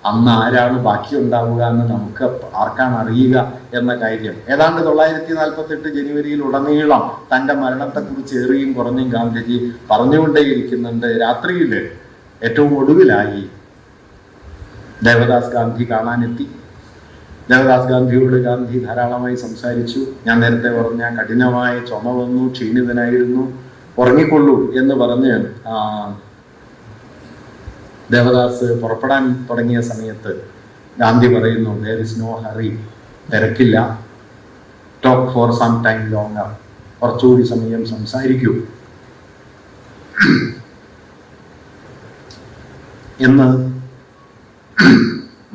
അന്ന് ആരാണ് ബാക്കിയുണ്ടാവുക എന്ന് നമുക്ക് ആർക്കാണ് അറിയുക എന്ന കാര്യം. ഏതാണ്ട് 1948 ജനുവരിയിൽ ഉടനീളം തൻ്റെ മരണത്തെക്കുറിച്ച് ഏറിയും കുറഞ്ഞും ഗാന്ധിജി പറഞ്ഞുകൊണ്ടേയിരിക്കുന്നുണ്ട്. രാത്രിയിൽ ഏറ്റവും ഒടുവിലായി ദേവദാസ് ഗാന്ധി കാണാനെത്തി. ദേവദാസ് ഗാന്ധിയോട് ഗാന്ധി ധാരാളമായി സംസാരിച്ചു. ഞാൻ നേരത്തെ പറഞ്ഞ കഠിനമായ ചുമ വന്നു, ക്ഷീണിതനായിരുന്നു, ഉറങ്ങിക്കൊള്ളൂ എന്ന് പറഞ്ഞ് ദേവദാസ് പുറപ്പെടാൻ തുടങ്ങിയ സമയത്ത് ഗാന്ധി പറയുന്നു, there is no hurry, തിരക്കില്ല, talk for some time longer, കുറച്ചുകൂടി സമയം സംസാരിക്കൂ എന്ന്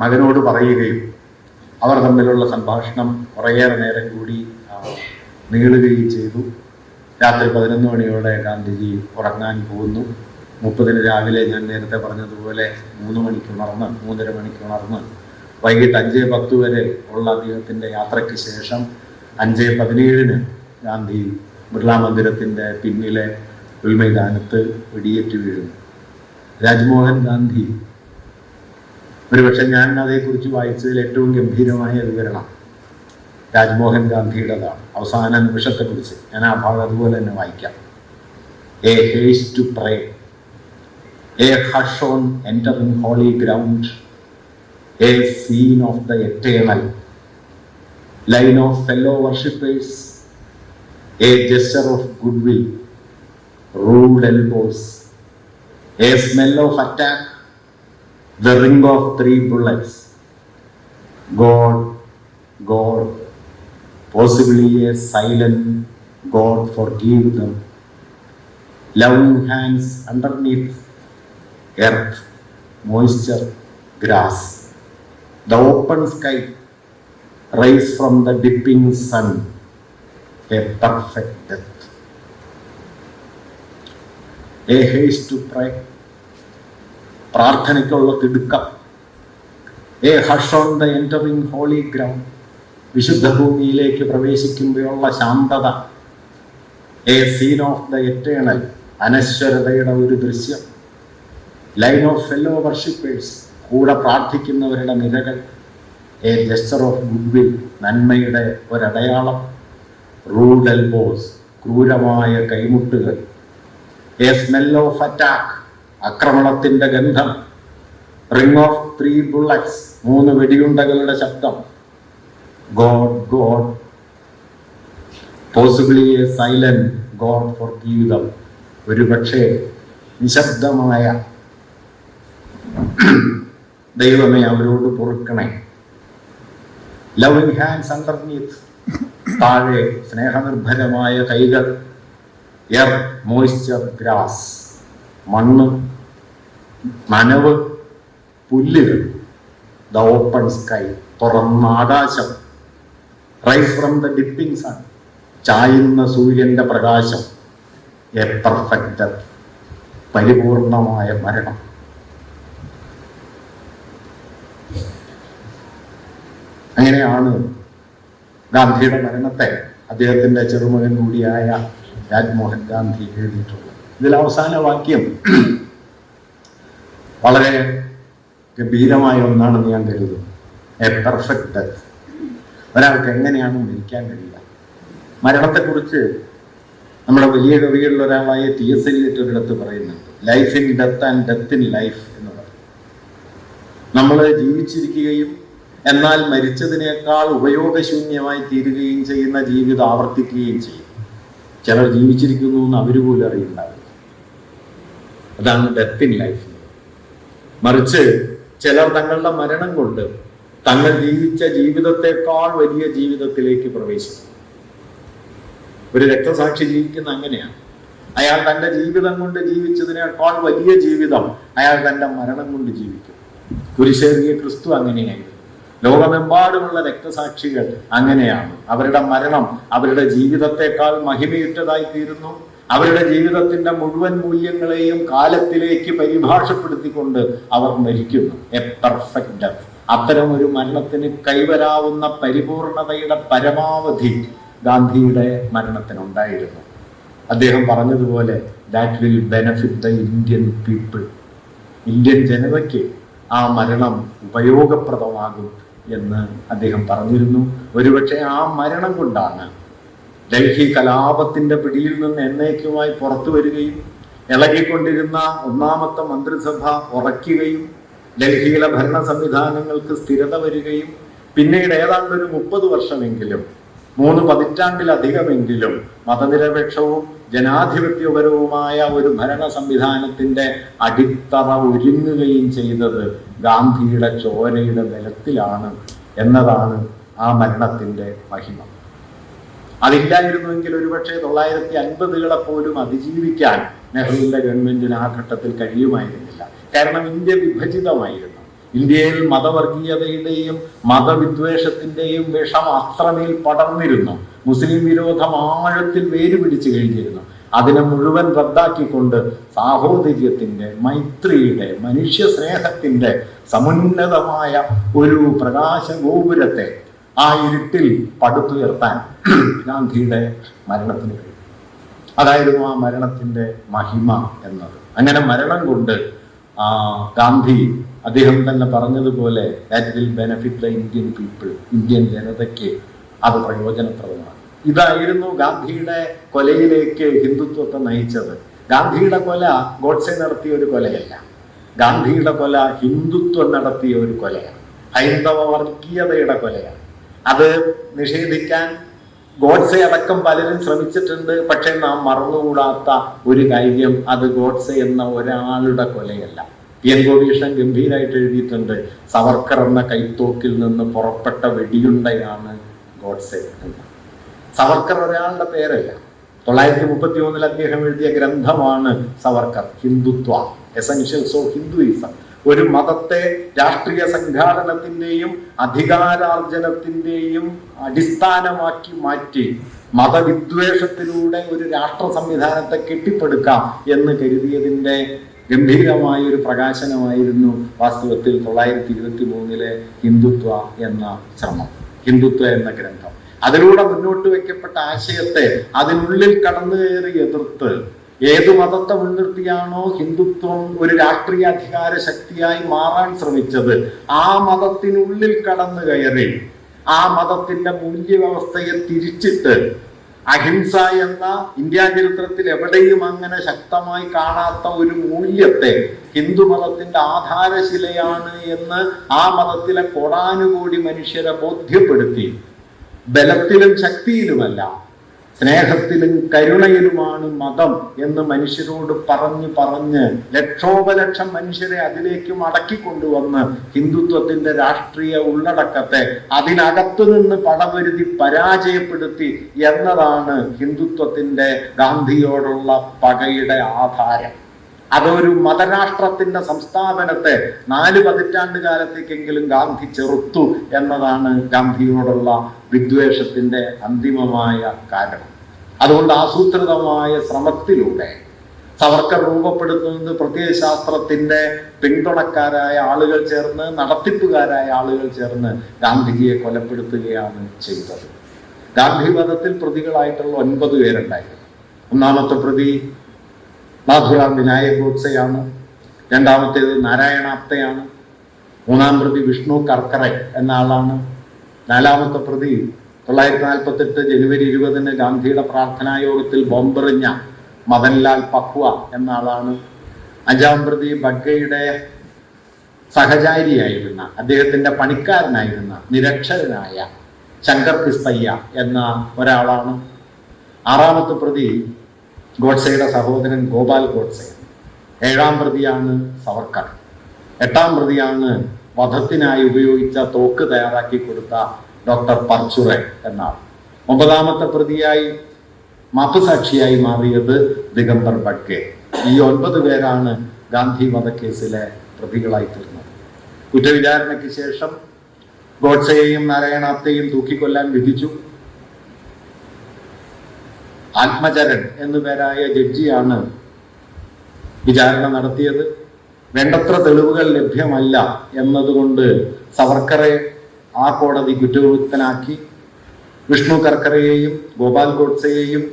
മകനോട് പറയുകയും അവർ തമ്മിലുള്ള സംഭാഷണം കുറേയേറെ നേരം കൂടി നീളുകയും ചെയ്തു. രാത്രി 11 മണിയോടെ ഗാന്ധിജി ഉറങ്ങാൻ പോകുന്നു. 30 രാവിലെ ഞാൻ നേരത്തെ പറഞ്ഞതുപോലെ 3 മണിക്ക് ഉണർന്ന് 3:30 മണിക്ക് ഉണർന്ന് വൈകിട്ട് 5:10 വരെ ഉള്ള അദ്ദേഹത്തിൻ്റെ യാത്രയ്ക്ക് ശേഷം 5:17 ഗാന്ധി ബിർള മന്ദിരത്തിൻ്റെ പിന്നിലെ ഉൾമൈതാനത്ത് വെടിയേറ്റ് വീഴുന്നു. രാജ്മോഹൻ ഗാന്ധി, ഒരുപക്ഷെ ഞാൻ അതേക്കുറിച്ച് വായിച്ചതിൽ ഏറ്റവും ഗംഭീരമായ വിവരണം രാജ്മോഹൻ ഗാന്ധിയുടേതാണ്. അവസാന നിമിഷത്തെക്കുറിച്ച് ഞാൻ ആ ഭാഗം അതുപോലെ തന്നെ വായിക്കാം. A haste to pray, a hush on entering holy ground, a scene of the eternal, line of fellow worshippers, a gesture of goodwill, ruled elbows, a smell of attack, the ring of 3 bullets, God, God, possibly a silent God, forgive them, loving hands underneath earth, moisture, grass, the open sky, rays from the dipping sun, a perfect death, a haste to pray, പ്രാർത്ഥനയ്ക്കുള്ള തിടുക്കം, a hush on the entering holy ground, വിശുദ്ധ ഭൂമിയിലേക്ക് പ്രവേശിക്കുമ്പോഴുള്ള ശാന്തത, a scene of the eternal, അനശ്വരതയുടെ ഒരു ദൃശ്യം, line of fellow worshippers, കൂടെ പ്രാർത്ഥിക്കുന്നവരുടെ നിരകൾ, എ ജെസ്റ്റർ ഓഫ് ഗുഡ്വിൽ, നന്മയുടെ ഒരടയാളം, റൂഡ് എൽബോസ്, ക്രൂരമായ കൈമുട്ടുകൾ, എ സ്മെൽ ഓഫ് അറ്റാക്ക്, ആക്രമണത്തിന്റെ ഗന്ധം, റിംഗ് ഓഫ് 3 bullets, 3 വെടിയുണ്ടകളുടെ ശബ്ദം, God God, possibly A silent God forgive dum, ഒരുപക്ഷെ നിശബ്ദമായ ദൈവമേ അവരോട് പൊറുക്കണേ, ലവിംഗ് ഹാൻഡ്സ് അണ്ടർനീത്ത്, താഴെ സ്നേഹനിർഭരമായ കൈകൾ, എർ മോയ്സ്ചർ ഗ്രാസ്, മണ്ണ്, നനവ്, പുല്ലുകൾ, ദ ഓപ്പൺ സ്കൈ, തുറന്ന ആകാശം, rise from the dipping sun, ചായുന്ന സൂര്യന്റെ പ്രകാശം, എ പെർഫെക്റ്റ് ഡെത്ത്, പരിപൂർണമായ മരണം. അങ്ങനെയാണ് ഗാന്ധിയുടെ മരണത്തെ അദ്ദേഹത്തിന്റെ ചെറുമകൻ കൂടിയായ രാജ്മോഹൻ ഗാന്ധി എഴുതിയിട്ടുള്ളത്. ഇതിൽ അവസാന വാക്യം വളരെ ഗംഭീരമായ ഒന്നാണെന്ന് ഞാൻ കരുതുന്നു. A perfect death. ഒരാൾക്ക് എങ്ങനെയാണ് മരിക്കാൻ കഴിയുക? മരണത്തെക്കുറിച്ച് നമ്മുടെ വലിയ കവികളിൽ ഒരാളായ T.S. Eliot ഒരിടത്ത് പറയുന്നുണ്ട്, life in death and death in life എന്ന് പറയും. നമ്മൾ ജീവിച്ചിരിക്കുകയും എന്നാൽ മരിച്ചതിനേക്കാൾ ഉപയോഗശൂന്യമായി തീരുകയും ചെയ്യുന്ന ജീവിതം ആവർത്തിക്കുകയും ചെയ്യും. ചിലർ ജീവിച്ചിരിക്കുന്നു എന്ന് അവർ പോലും അറിയുന്നുണ്ടാവില്ല. അതാണ് ഡെത്ത് ഇൻ ലൈഫ്. മറിച്ച് ചിലർ തങ്ങളുടെ മരണം കൊണ്ട് തങ്ങൾ ജീവിച്ച ജീവിതത്തെക്കാൾ വലിയ ജീവിതത്തിലേക്ക് പ്രവേശിക്കും. ഒരു രക്തസാക്ഷി ജീവിക്കുന്ന അങ്ങനെയാണ്. അയാൾ തന്റെ ജീവിതം കൊണ്ട് ജീവിച്ചതിനേക്കാൾ വലിയ ജീവിതം അയാൾ തന്റെ മരണം കൊണ്ട് ജീവിക്കും. കുരിശേറിയ ക്രിസ്തു അങ്ങനെയായിരുന്നു. ലോകമെമ്പാടുമുള്ള രക്തസാക്ഷികൾ അങ്ങനെയാണ്. അവരുടെ മരണം അവരുടെ ജീവിതത്തെക്കാൾ മഹിമയുറ്റതായി തീരുന്നു. അവരുടെ ജീവിതത്തിന്റെ മുഴുവൻ മൂല്യങ്ങളെയും കാലത്തിലേക്ക് പരിഭാഷപ്പെടുത്തിക്കൊണ്ട് അവർ മരിക്കുന്നു. A perfect death. അത്തരം ഒരു മരണത്തിന് കൈവരാവുന്ന പരിപൂർണതയുടെ പരമാവധി ഗാന്ധിയുടെ മരണത്തിനുണ്ടായിരുന്നു. അദ്ദേഹം പറഞ്ഞതുപോലെ that will benefit the Indian people. Indian ജനതയ്ക്ക് ആ മരണം ഉപയോഗപ്രദമാകും എന്ന് അദ്ദേഹം പറഞ്ഞിരുന്നു. ഒരുപക്ഷെ ആ മരണം കൊണ്ടാണ് ഡൽഹി കലാപത്തിന്റെ പിടിയിൽ നിന്ന് എന്നേക്കുമായി പുറത്തു വരികയും ഇളകിക്കൊണ്ടിരുന്ന ഒന്നാമത്തെ മന്ത്രിസഭ ഉറയ്ക്കുകയും ഡൽഹിയിലെ ഭരണ സംവിധാനങ്ങൾക്ക് സ്ഥിരത വരികയും പിന്നീട് ഏതാണ്ടൊരു 30 വർഷമെങ്കിലും 3 പതിറ്റാണ്ടിലധികമെങ്കിലും മതനിരപേക്ഷവും ജനാധിപത്യപരവുമായ ഒരു ഭരണ സംവിധാനത്തിന്റെ അടിത്തറ ഒരുങ്ങുകയും ചെയ്തത് ഗാന്ധിയുടെ ചോരയുടെ ബലത്തിലാണ് എന്നതാണ് ആ മരണത്തിന്റെ മഹിമ. അതില്ലായിരുന്നുവെങ്കിൽ ഒരുപക്ഷെ 950-കളെ പോലും അതിജീവിക്കാൻ നെഹ്റുവിന്റെ ഗവൺമെന്റിന് ആ ഘട്ടത്തിൽ കഴിയുമായിരുന്നില്ല. കാരണം ഇന്ത്യ വിഭജിതമായിരുന്നു. ഇന്ത്യയിൽ മതവർഗീയതയുടെയും മതവിദ്വേഷത്തിന്റെയും വിഷം അത്രമേൽ പടർന്നിരുന്നു. മുസ്ലിം വിരോധം ആഴത്തിൽ വേരുപിടിച്ചു കഴിഞ്ഞിരുന്നു. അതിനെ മുഴുവൻ റദ്ദാക്കിക്കൊണ്ട് സാഹോദര്യത്തിന്റെ, മൈത്രിയുടെ, മനുഷ്യ സ്നേഹത്തിന്റെ സമുന്നതമായ ഒരു പ്രകാശ ഗോപുരത്തെ ആ ഇരുട്ടിൽ പടുത്തുയർത്താൻ ഗാന്ധിയുടെ മരണത്തിന് കഴിയും. അതായിരുന്നു ആ മരണത്തിന്റെ മഹിമ എന്നത്. അങ്ങനെ മരണം കൊണ്ട് ഗാന്ധി അദ്ദേഹം തന്നെ പറഞ്ഞതുപോലെ that will benefit the Indian people, Indian ജനതയ്ക്ക് അത് പ്രയോജനപ്രദമാണ്. ഇതായിരുന്നു ഗാന്ധിയുടെ കൊലയിലേക്ക് ഹിന്ദുത്വത്തെ നയിച്ചത്. ഗാന്ധിയുടെ കൊല ഗോഡ്സെ നടത്തിയ ഒരു കൊലയല്ല, ഗാന്ധിയുടെ കൊല ഹിന്ദുത്വം നടത്തിയ ഒരു കൊലയാണ്, ഹൈന്ദവ വർഗീയതയുടെ കൊലയാണ്. അത് നിഷേധിക്കാൻ ഗോഡ്സെ അടക്കം പലരും ശ്രമിച്ചിട്ടുണ്ട്. പക്ഷെ നാം മറന്നുകൂടാത്ത ഒരു കാര്യം, അത് ഗോഡ്സെ എന്ന ഒരാളുടെ കൊലയല്ല. എൻ ഗോപീഷൻ ഗംഭീരായിട്ട് എഴുതിയിട്ടുണ്ട്, സവർക്കർ എന്ന കൈത്തോക്കിൽ നിന്ന് പുറപ്പെട്ട വെടിയുണ്ടയാണ് ഗോഡ്സെ എന്ന്. സവർക്കർ ഒരാളുടെ പേരല്ല. 1931 അദ്ദേഹം എഴുതിയ ഗ്രന്ഥമാണ് Savarkar, Hindutva, essentials of Hinduism. ഒരു മതത്തെ രാഷ്ട്രീയ സംഘാടനത്തിന്റെയും അധികാരാർജനത്തിന്റെയും അടിസ്ഥാനമാക്കി മാറ്റി മതവിദ്വേഷത്തിലൂടെ ഒരു രാഷ്ട്ര സംവിധാനത്തെ കെട്ടിപ്പടുക്കാം എന്ന് കരുതിയതിന്റെ ഗംഭീരമായ ഒരു പ്രകാശനമായിരുന്നു വാസ്തവത്തിൽ 1923 ഹിന്ദുത്വ എന്ന ശ്രമം, ഹിന്ദുത്വ എന്ന ഗ്രന്ഥം. അതിലൂടെ മുന്നോട്ട് വയ്ക്കപ്പെട്ട ആശയത്തെ അതിനുള്ളിൽ കടന്നു കയറി എതിർത്ത്, ഏതു മതത്തെ മുൻനിർത്തിയാണോ ഹിന്ദുത്വം ഒരു രാഷ്ട്രീയ അധികാര ശക്തിയായി മാറാൻ ശ്രമിച്ചത്, ആ മതത്തിനുള്ളിൽ കടന്നു കയറി ആ മതത്തിന്റെ മൂല്യവ്യവസ്ഥയെ തിരിച്ചിട്ട് അഹിംസ എന്ന ഇന്ത്യാ ചരിത്രത്തിൽ എവിടെയും അങ്ങനെ ശക്തമായി കാണാത്ത ഒരു മൂല്യത്തെ ഹിന്ദു മതത്തിന്റെ ആധാരശിലയാണ് എന്ന് ആ മതത്തിലെ കോടാനുകോടി മനുഷ്യരെ ബോധ്യപ്പെടുത്തി, ബലത്തിലും ശക്തിയിലുമല്ല സ്നേഹത്തിലും കരുണയിലുമാണ് മതം എന്ന് മനുഷ്യരോട് പറഞ്ഞ് ലക്ഷോപലക്ഷം മനുഷ്യരെ അതിലേക്ക് മടക്കിക്കൊണ്ടുവന്ന് ഹിന്ദുത്വത്തിന്റെ രാഷ്ട്രീയ ഉള്ളടക്കത്തെ അതിനകത്തു നിന്ന് പടപൊരുതി പരാജയപ്പെടുത്തി എന്നതാണ് ഹിന്ദുത്വത്തിന്റെ ഗാന്ധിയോടുള്ള പകയുടെ ആധാരം. അതൊരു മതരാഷ്ട്രത്തിന്റെ സംസ്ഥാപനത്തെ 4 പതിറ്റാണ്ട് കാലത്തേക്കെങ്കിലും ഗാന്ധി ചെറുത്തു എന്നതാണ് ഗാന്ധിയോടുള്ള വിദ്വേഷത്തിന്റെ അന്തിമമായ കാരണം. അതുകൊണ്ട് ആസൂത്രിതമായ ശ്രമത്തിലൂടെ സവർക്കർ രൂപപ്പെടുത്തുന്നത് പ്രത്യയശാസ്ത്രത്തിന്റെ പിന്തുണക്കാരായ ആളുകൾ ചേർന്ന്, നടത്തിപ്പുകാരായ ആളുകൾ ചേർന്ന് ഗാന്ധിജിയെ കൊലപ്പെടുത്തുകയാണ് ചെയ്തത്. ഗാന്ധി വധത്തിൽ പ്രതികളായിട്ടുള്ള 9 പേരുണ്ടായിരുന്നു. ഒന്നാമത്തെ പ്രതി നാഥുറാം വിനായക് ഗോഡ്സെയാണ്, രണ്ടാമത്തേത് നാരായണ ആപ്തെയാണ്, മൂന്നാം പ്രതി വിഷ്ണു കർക്കറെ എന്ന ആളാണ്, നാലാമത്തെ പ്രതി 1948 ജനുവരി 20 ഗാന്ധിയുടെ പ്രാർത്ഥനാ യോഗത്തിൽ ബോംബെറിഞ്ഞ മദൻലാൽ പക്വ എന്ന ആളാണ്, അഞ്ചാം പ്രതി ബഗ്ഗയുടെ സഹചാരിയായിരുന്ന, അദ്ദേഹത്തിന്റെ പണിക്കാരനായിരുന്ന നിരക്ഷരനായ ശങ്കർ കിസ്തയ്യ എന്ന ഒരാളാണ്, ആറാമത്തെ പ്രതി ഗോഡ്സെയുടെ സഹോദരൻ ഗോപാൽ ഗോഡ്സെ, ഏഴാം പ്രതിയാണ് സവർക്കർ, എട്ടാം പ്രതിയാണ് വധത്തിനായി ഉപയോഗിച്ച തോക്ക് തയ്യാറാക്കി കൊടുത്ത ഡോക്ടർ പർച്ചുറെ എന്നാണ്, ഒമ്പതാമത്തെ പ്രതിയായി മാപ്പുസാക്ഷിയായി മാറിയത് ദിഗംബർ ബഡ്ഗെ. ഈ 9 പേരാണ് ഗാന്ധി വധക്കേസിലെ പ്രതികളായി തീർന്നത്. കുറ്റവിചാരണയ്ക്ക് ശേഷം ഗോഡ്സെയെയും നാരായണാപ്തെയും തൂക്കിക്കൊല്ലാൻ വിധിച്ചു. ആത്മചരൺ എന്നു പേരായ ജഡ്ജിയാണ് വിചാരണ നടത്തിയത്. വേണ്ടത്ര തെളിവുകൾ ലഭ്യമല്ല എന്നതുകൊണ്ട് സവർക്കറെ ആ കോടതി കുറ്റവിമുക്തനാക്കി. വിഷ്ണു കർക്കറയെയും ഗോപാൽ ഗോഡ്സെയെയും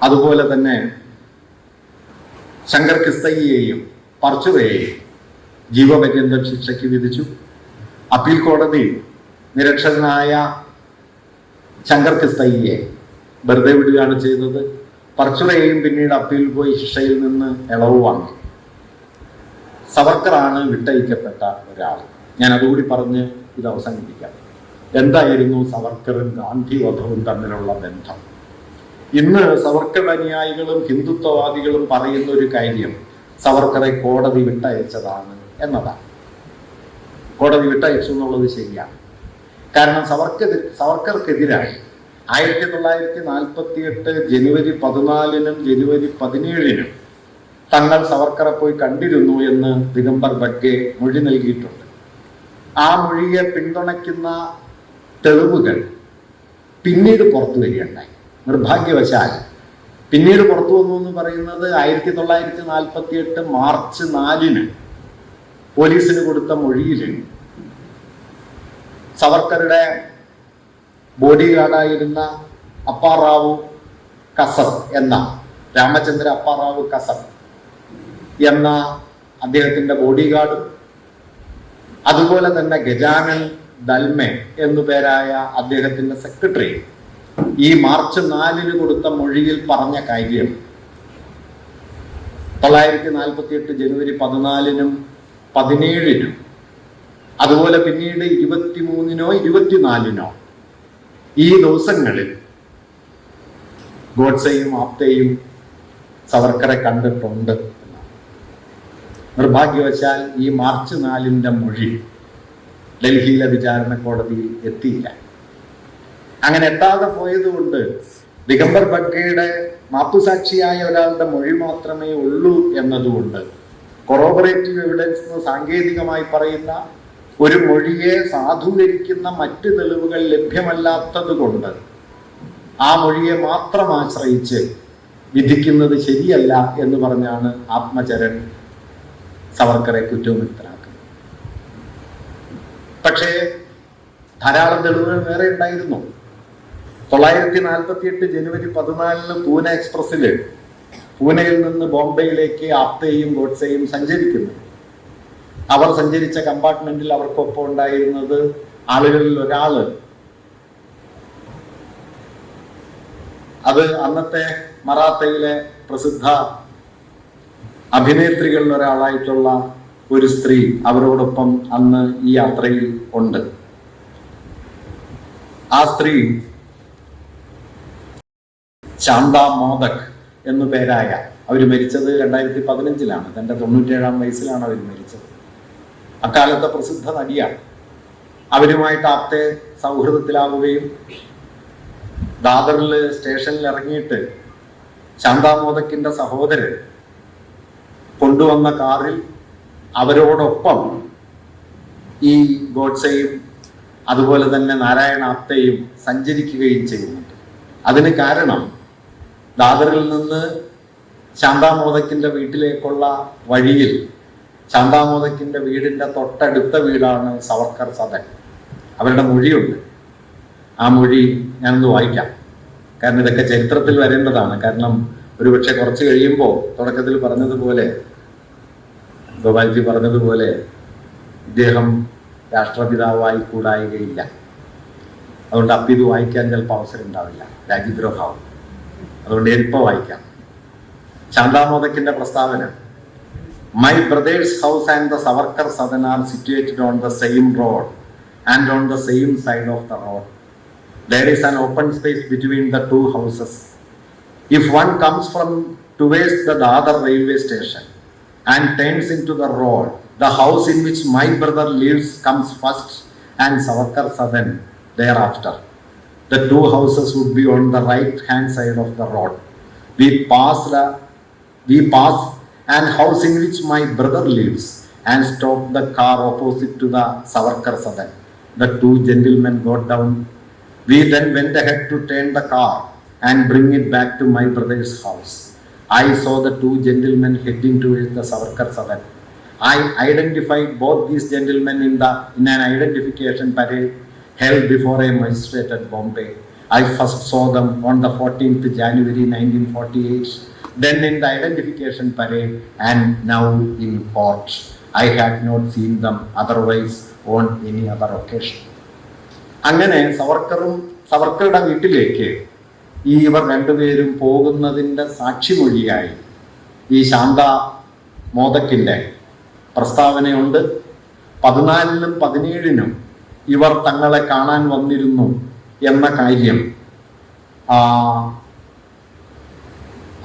അതുപോലെ തന്നെ ശങ്കർ കിസ്തയ്യെയും പർച്ചുറയെയും ജീവപര്യന്തം ശിക്ഷയ്ക്ക് വിധിച്ചു. അപ്പീൽ കോടതി നിരക്ഷരനായ ശങ്കർ കിസ്തയ്യെ വെറുതെ വിടുകയാണ് ചെയ്തത്. പർച്ചുറയെയും പിന്നീട് അപ്പീൽ പോയി ശിക്ഷയിൽ നിന്ന് ഇളവ് വാങ്ങി. സവർക്കറാണ് വിട്ടയക്കപ്പെട്ട ഒരാൾ. ഞാൻ അതുകൂടി പറഞ്ഞ് ഇത് അവസാനിപ്പിക്കാം. എന്തായിരുന്നു സവർക്കറും ഗാന്ധി വധവും തമ്മിലുള്ള ബന്ധം? ഇന്ന് സവർക്കർ അനുയായികളും ഹിന്ദുത്വവാദികളും പറയുന്ന ഒരു കാര്യം സവർക്കറെ കോടതി വിട്ടയച്ചതാണ് എന്നതാണ്. കോടതി വിട്ടയച്ചു എന്നുള്ളത് ശരിയാണ്. കാരണം സവർക്കർക്കെതിരായി 1948 ജനുവരി 14 ജനുവരി 17 തങ്ങൾ സവർക്കറെ പോയി കണ്ടിരുന്നു എന്ന് ദിഗംബർ ബഡ്ഗെ മൊഴി നൽകിയിട്ടുണ്ട്. ആ മൊഴിയെ പിന്തുണയ്ക്കുന്ന തെളിവുകൾ പിന്നീട് പുറത്തു വരികയുണ്ടായി. നിർഭാഗ്യവശാൽ പിന്നീട് പുറത്തു വന്നു എന്ന് പറയുന്നത് 1948 മാർച്ച് 4 പോലീസിന് കൊടുത്ത മൊഴിയിൽ സവർക്കറുടെ ബോഡി ഗാർഡായിരുന്ന അപ്പാറാവു കസർ എന്ന രാമചന്ദ്ര അപ്പാറാവു കസർ എന്ന അദ്ദേഹത്തിന്റെ ബോഡി ഗാർഡും അതുപോലെ തന്നെ ഗജാനൻ ദൽമെ എന്നു പേരായ അദ്ദേഹത്തിന്റെ സെക്രട്ടറി ഈ മാർച്ച് 4 കൊടുത്ത മൊഴിയിൽ പറഞ്ഞ കാര്യം 948 ജനുവരി 14 17 അതുപോലെ പിന്നീട് 23 24 ഈ ദിവസങ്ങളിൽ ഗോഡ്സെയും ആപ്തയും സവർക്കറെ കണ്ടിട്ടുണ്ട്. നിർഭാഗ്യവശാൽ ഈ മാർച്ച് 4 മൊഴി ഡൽഹിയിലെ വിചാരണ കോടതിയിൽ എത്തിയില്ല. അങ്ങനെ എത്താതെ പോയതുകൊണ്ട് ദിഗംബർ ബഡ്ഗയുടെ മാപ്പുസാക്ഷിയായ ഒരാളുടെ മൊഴി മാത്രമേ ഉള്ളൂ എന്നതുകൊണ്ട് കൊറോബറേറ്റീവ് എവിഡൻസ് സാങ്കേതികമായി പറയുന്ന ഒരു മൊഴിയെ സാധൂകരിക്കുന്ന മറ്റ് തെളിവുകൾ ലഭ്യമല്ലാത്തത് കൊണ്ട് ആ മൊഴിയെ മാത്രം ആശ്രയിച്ച് വിധിക്കുന്നത് ശരിയല്ല എന്ന് പറഞ്ഞാണ് ആത്മചരൺ സവർക്കറെ കുറ്റവിമുക്തനാക്കുന്നത്. പക്ഷേ ധാരാളം തെളിവുകൾ വേറെ ഉണ്ടായിരുന്നു. 948 ജനുവരി 14 പൂനെ എക്സ്പ്രസ്സിൽ പൂനെയിൽ നിന്ന് ബോംബെയിലേക്ക് ആപ്തയും ഗോഡ്സെയും സഞ്ചരിക്കുന്നു. അവർ സഞ്ചരിച്ച കമ്പാർട്ട്മെന്റിൽ അവർക്കൊപ്പം ഉണ്ടായിരുന്നത് ആളുകളിൽ ഒരാള്, അത് അന്നത്തെ മറാത്തയിലെ പ്രസിദ്ധ അഭിനേത്രികളിൽ ഒരാളായിട്ടുള്ള ഒരു സ്ത്രീ അവരോടൊപ്പം അന്ന് ഈ യാത്രയിൽ ഉണ്ട്. ആ സ്ത്രീ ശാന്ത മോദക് എന്നു പേരായ, അവർ മരിച്ചത് 2015 തന്റെ 97 വയസ്സിലാണ് അവർ മരിച്ചത്. അക്കാലത്തെ പ്രസിദ്ധ നടിയാണ്. അവരുമായിട്ട് ആപ്തെ സൗഹൃദത്തിലാവുകയും ദാദറിൽ സ്റ്റേഷനിൽ ഇറങ്ങിയിട്ട് ശാന്ത മോദക്കിന്റെ സഹോദരൻ കൊണ്ടുവന്ന കാറിൽ അവരോടൊപ്പം ഈ ഗോഡ്സെയും അതുപോലെ തന്നെ നാരായണ ആപ്തയും സഞ്ചരിക്കുകയും ചെയ്യുന്നുണ്ട്. അതിന് കാരണം ദാദറിൽ നിന്ന് ശാന്താമോദക്കിന്റെ വീട്ടിലേക്കുള്ള വഴിയിൽ ശാന്താമോദക്കിന്റെ വീടിന്റെ തൊട്ടടുത്ത വീടാണ് സവർക്കർ സദൻ. അവരുടെ മൊഴിയുണ്ട്. ആ മൊഴി ഞാനൊന്ന് വായിക്കാം. കാരണം ഇതൊക്കെ ചരിത്രത്തിൽ വരേണ്ടതാണ്. കാരണം ഒരുപക്ഷെ കുറച്ച് കഴിയുമ്പോൾ തുടക്കത്തിൽ പറഞ്ഞതുപോലെ, ഗോപാൽജി പറഞ്ഞതുപോലെ, ഇദ്ദേഹം രാഷ്ട്രപിതാവായി കൂടായികയില്ല. അതുകൊണ്ട് അപ്പം ഇത് വായിക്കാൻ ചിലപ്പോൾ അവസരം ഉണ്ടാവില്ല, രാജ്യദ്രോഹാവും. അതുകൊണ്ട് എളുപ്പം വായിക്കാം. ശാന്താമോദക്കിന്റെ പ്രസ്താവന: My brother's house and the Savarkar Sadan are situated on the same road and on the same side of the road. There is an open space between the two houses. If one comes from towards the Dadar railway station and turns into the road, the house in which my brother lives comes first and Savarkar Sadan thereafter. The two houses would be on the right hand side of the road. We pass an house in which my brother lives and stop the car opposite to the Savarkar Sadan. The two gentlemen got down. We then went ahead to turn the car and bring it back to my brother's house. I saw the two gentlemen heading towards the Savarkar Sadan. I identified both these gentlemen in an identification parade held before a magistrate at Bombay. I first saw them on the 14th January 1948, then in the identification parade, and now in court. I had not seen them otherwise on any other occasion. അങ്ങനെ സവർക്കറുടെ വീട്ടിലേക്ക് ഇവർ രണ്ടുപേരും പോകുന്നതിൻ്റെ സാക്ഷിമൊഴിയായി ഈ ശാന്ത മോദക്കിൻ്റെ പ്രസ്താവനയുണ്ട്. 14 17 ഇവർ തങ്ങളെ കാണാൻ വന്നിരുന്നു എന്ന കാര്യം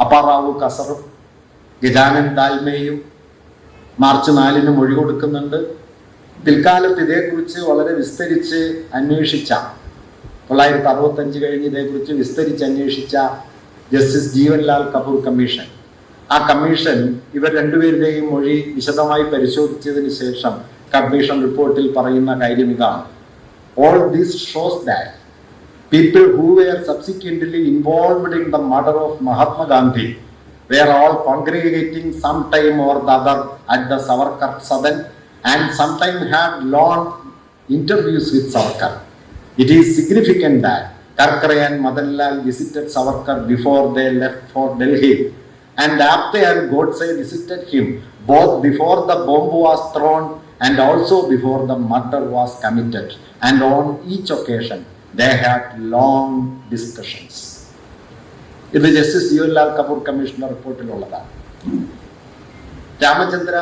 അപ്പാറാവു കസറും ഗജാനൻ ദാൽമേയും മാർച്ച് 4 മൊഴി കൊടുക്കുന്നുണ്ട്. പിൽക്കാലത്ത് ഇതേക്കുറിച്ച് വളരെ വിസ്തരിച്ച് അന്വേഷിച്ച, 965 കഴിഞ്ഞ് ഇതേക്കുറിച്ച് വിസ്തരിച്ച് അന്വേഷിച്ച ജസ്റ്റിസ് ജീവൻലാൽ കപൂർ കമ്മീഷൻ, ആ കമ്മീഷൻ ഇവർ രണ്ടുപേരുടെയും മൊഴി വിശദമായി പരിശോധിച്ചതിന് ശേഷം കമ്മീഷൻ റിപ്പോർട്ടിൽ പറയുന്ന കാര്യം ഇതാണ്: All this shows that people who were subsequently involved in the murder of Mahatma Gandhi were all congregating some time or the other at the Savarkar Sadan and sometimes had long interviews with Savarkar. It is significant that Karkare and Madanlal visited Savarkar before they left for Delhi, and Apte and Godse visited him both before the bomb was thrown and also before the murder was committed, and on each occasion they had long discussions. ഇത് justice Jeevanlal Kapoor കമ്മീഷന്റെ റിപ്പോർട്ടിലുള്ളതാണ്. രാമചന്ദ്ര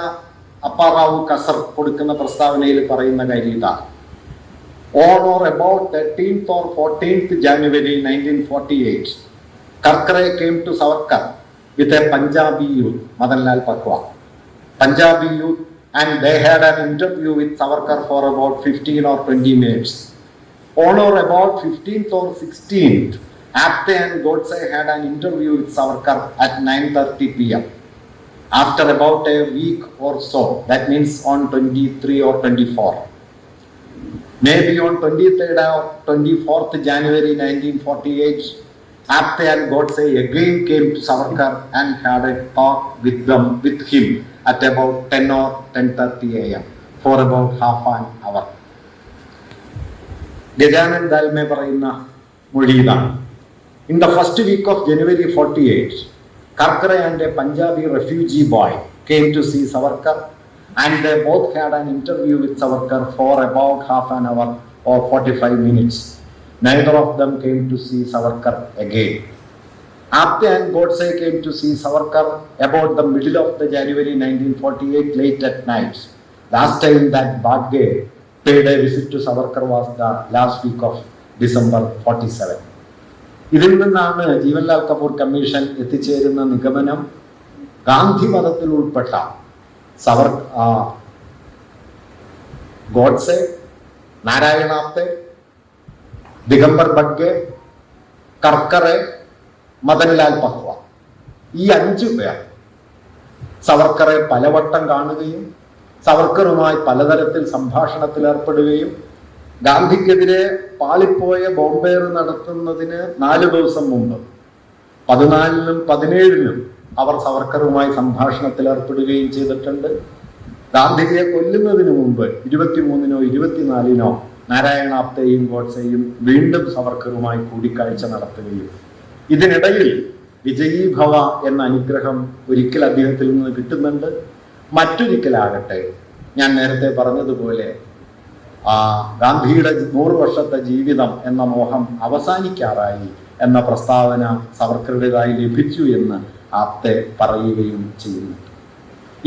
അപ്പാറാവു കസർ കൊടുക്കുന്ന പ്രസ്താവനയിൽ പറയുന്ന കാര്യം ഇതാണ്: On or about 13th or 14th January 1948, Karkare came to Savarkar with a Punjabi youth, Madanlal Pakwa. Punjabi youth, and they had an interview with Savarkar for about 15 or 20 minutes. On or about 15th or 16th, Apte and Godse had an interview with Savarkar at 9:30 p.m. After about a week or so, that means on 23 or 24, maybe on 23rd or 24th January 1948, Apte and Godse again came to Savarkar and had a talk with him at about 10 or 10:30 a.m. for about half an hour. Gajanan Dalme പറയുന്ന മൊഴിയിലാണ്: In the first week of January 48, Karkare and a Punjabi refugee boy came to see Savarkar, and they both had an interview with Savarkar for about half an hour or 45 minutes. Neither of them came to see Savarkar again. Apte and Godse came to see Savarkar about the middle of the January 1948 late at night. Last time that Bagge paid a visit to Savarkar was the last week of December 47. ഇതിൽ നിന്നാണ് Jeevanlal Kapoor commission എത്തിച്ചേരുന്ന നിഗമനം: ഗാന്ധി വധത്തിൽ ഉൾപ്പെട്ട ഗോഡ്സെ, നാരായണ ആപ്തെ, ദിഗംബർ ബഗ്ഗെ, കർക്കറെ, മദൻലാൽ പക്വ, ഈ 5 പേർ സവർക്കറെ പലവട്ടം കാണുകയും സവർക്കറുമായി പലതരത്തിൽ സംഭാഷണത്തിൽ ഏർപ്പെടുകയും ഗാന്ധിക്കെതിരെ പാളിപ്പോയ ബോംബേർ നടത്തുന്നതിന് 4 ദിവസം മുമ്പ് 14-നും 17-നും അവർ സവർക്കറുമായി സംഭാഷണത്തിൽ ഏർപ്പെടുകയും ചെയ്തിട്ടുണ്ട്. ഗാന്ധിജിയെ കൊല്ലുന്നതിന് മുമ്പ് 23-നോ 24-നോ നാരായണ ആപ്തെയും ഗോഡ്സെയും വീണ്ടും സവർക്കറുമായി കൂടിക്കാഴ്ച നടത്തുകയും ഇതിനിടയിൽ വിജയീ ഭവ എന്ന അനുഗ്രഹം ഒരിക്കൽ അദ്ദേഹത്തിൽ നിന്ന് കിട്ടുന്നുണ്ട്. മറ്റൊരിക്കലാകട്ടെ, ഞാൻ നേരത്തെ പറഞ്ഞതുപോലെ ഗാന്ധിയുടെ 100 വർഷത്തെ ജീവിതം എന്ന മോഹം അവസാനിക്കാറായി എന്ന പ്രസ്താവന സവർക്കറുടേതായി ലഭിച്ചു എന്ന് ആപ്തെ പറയുകയും ചെയ്യുന്നു.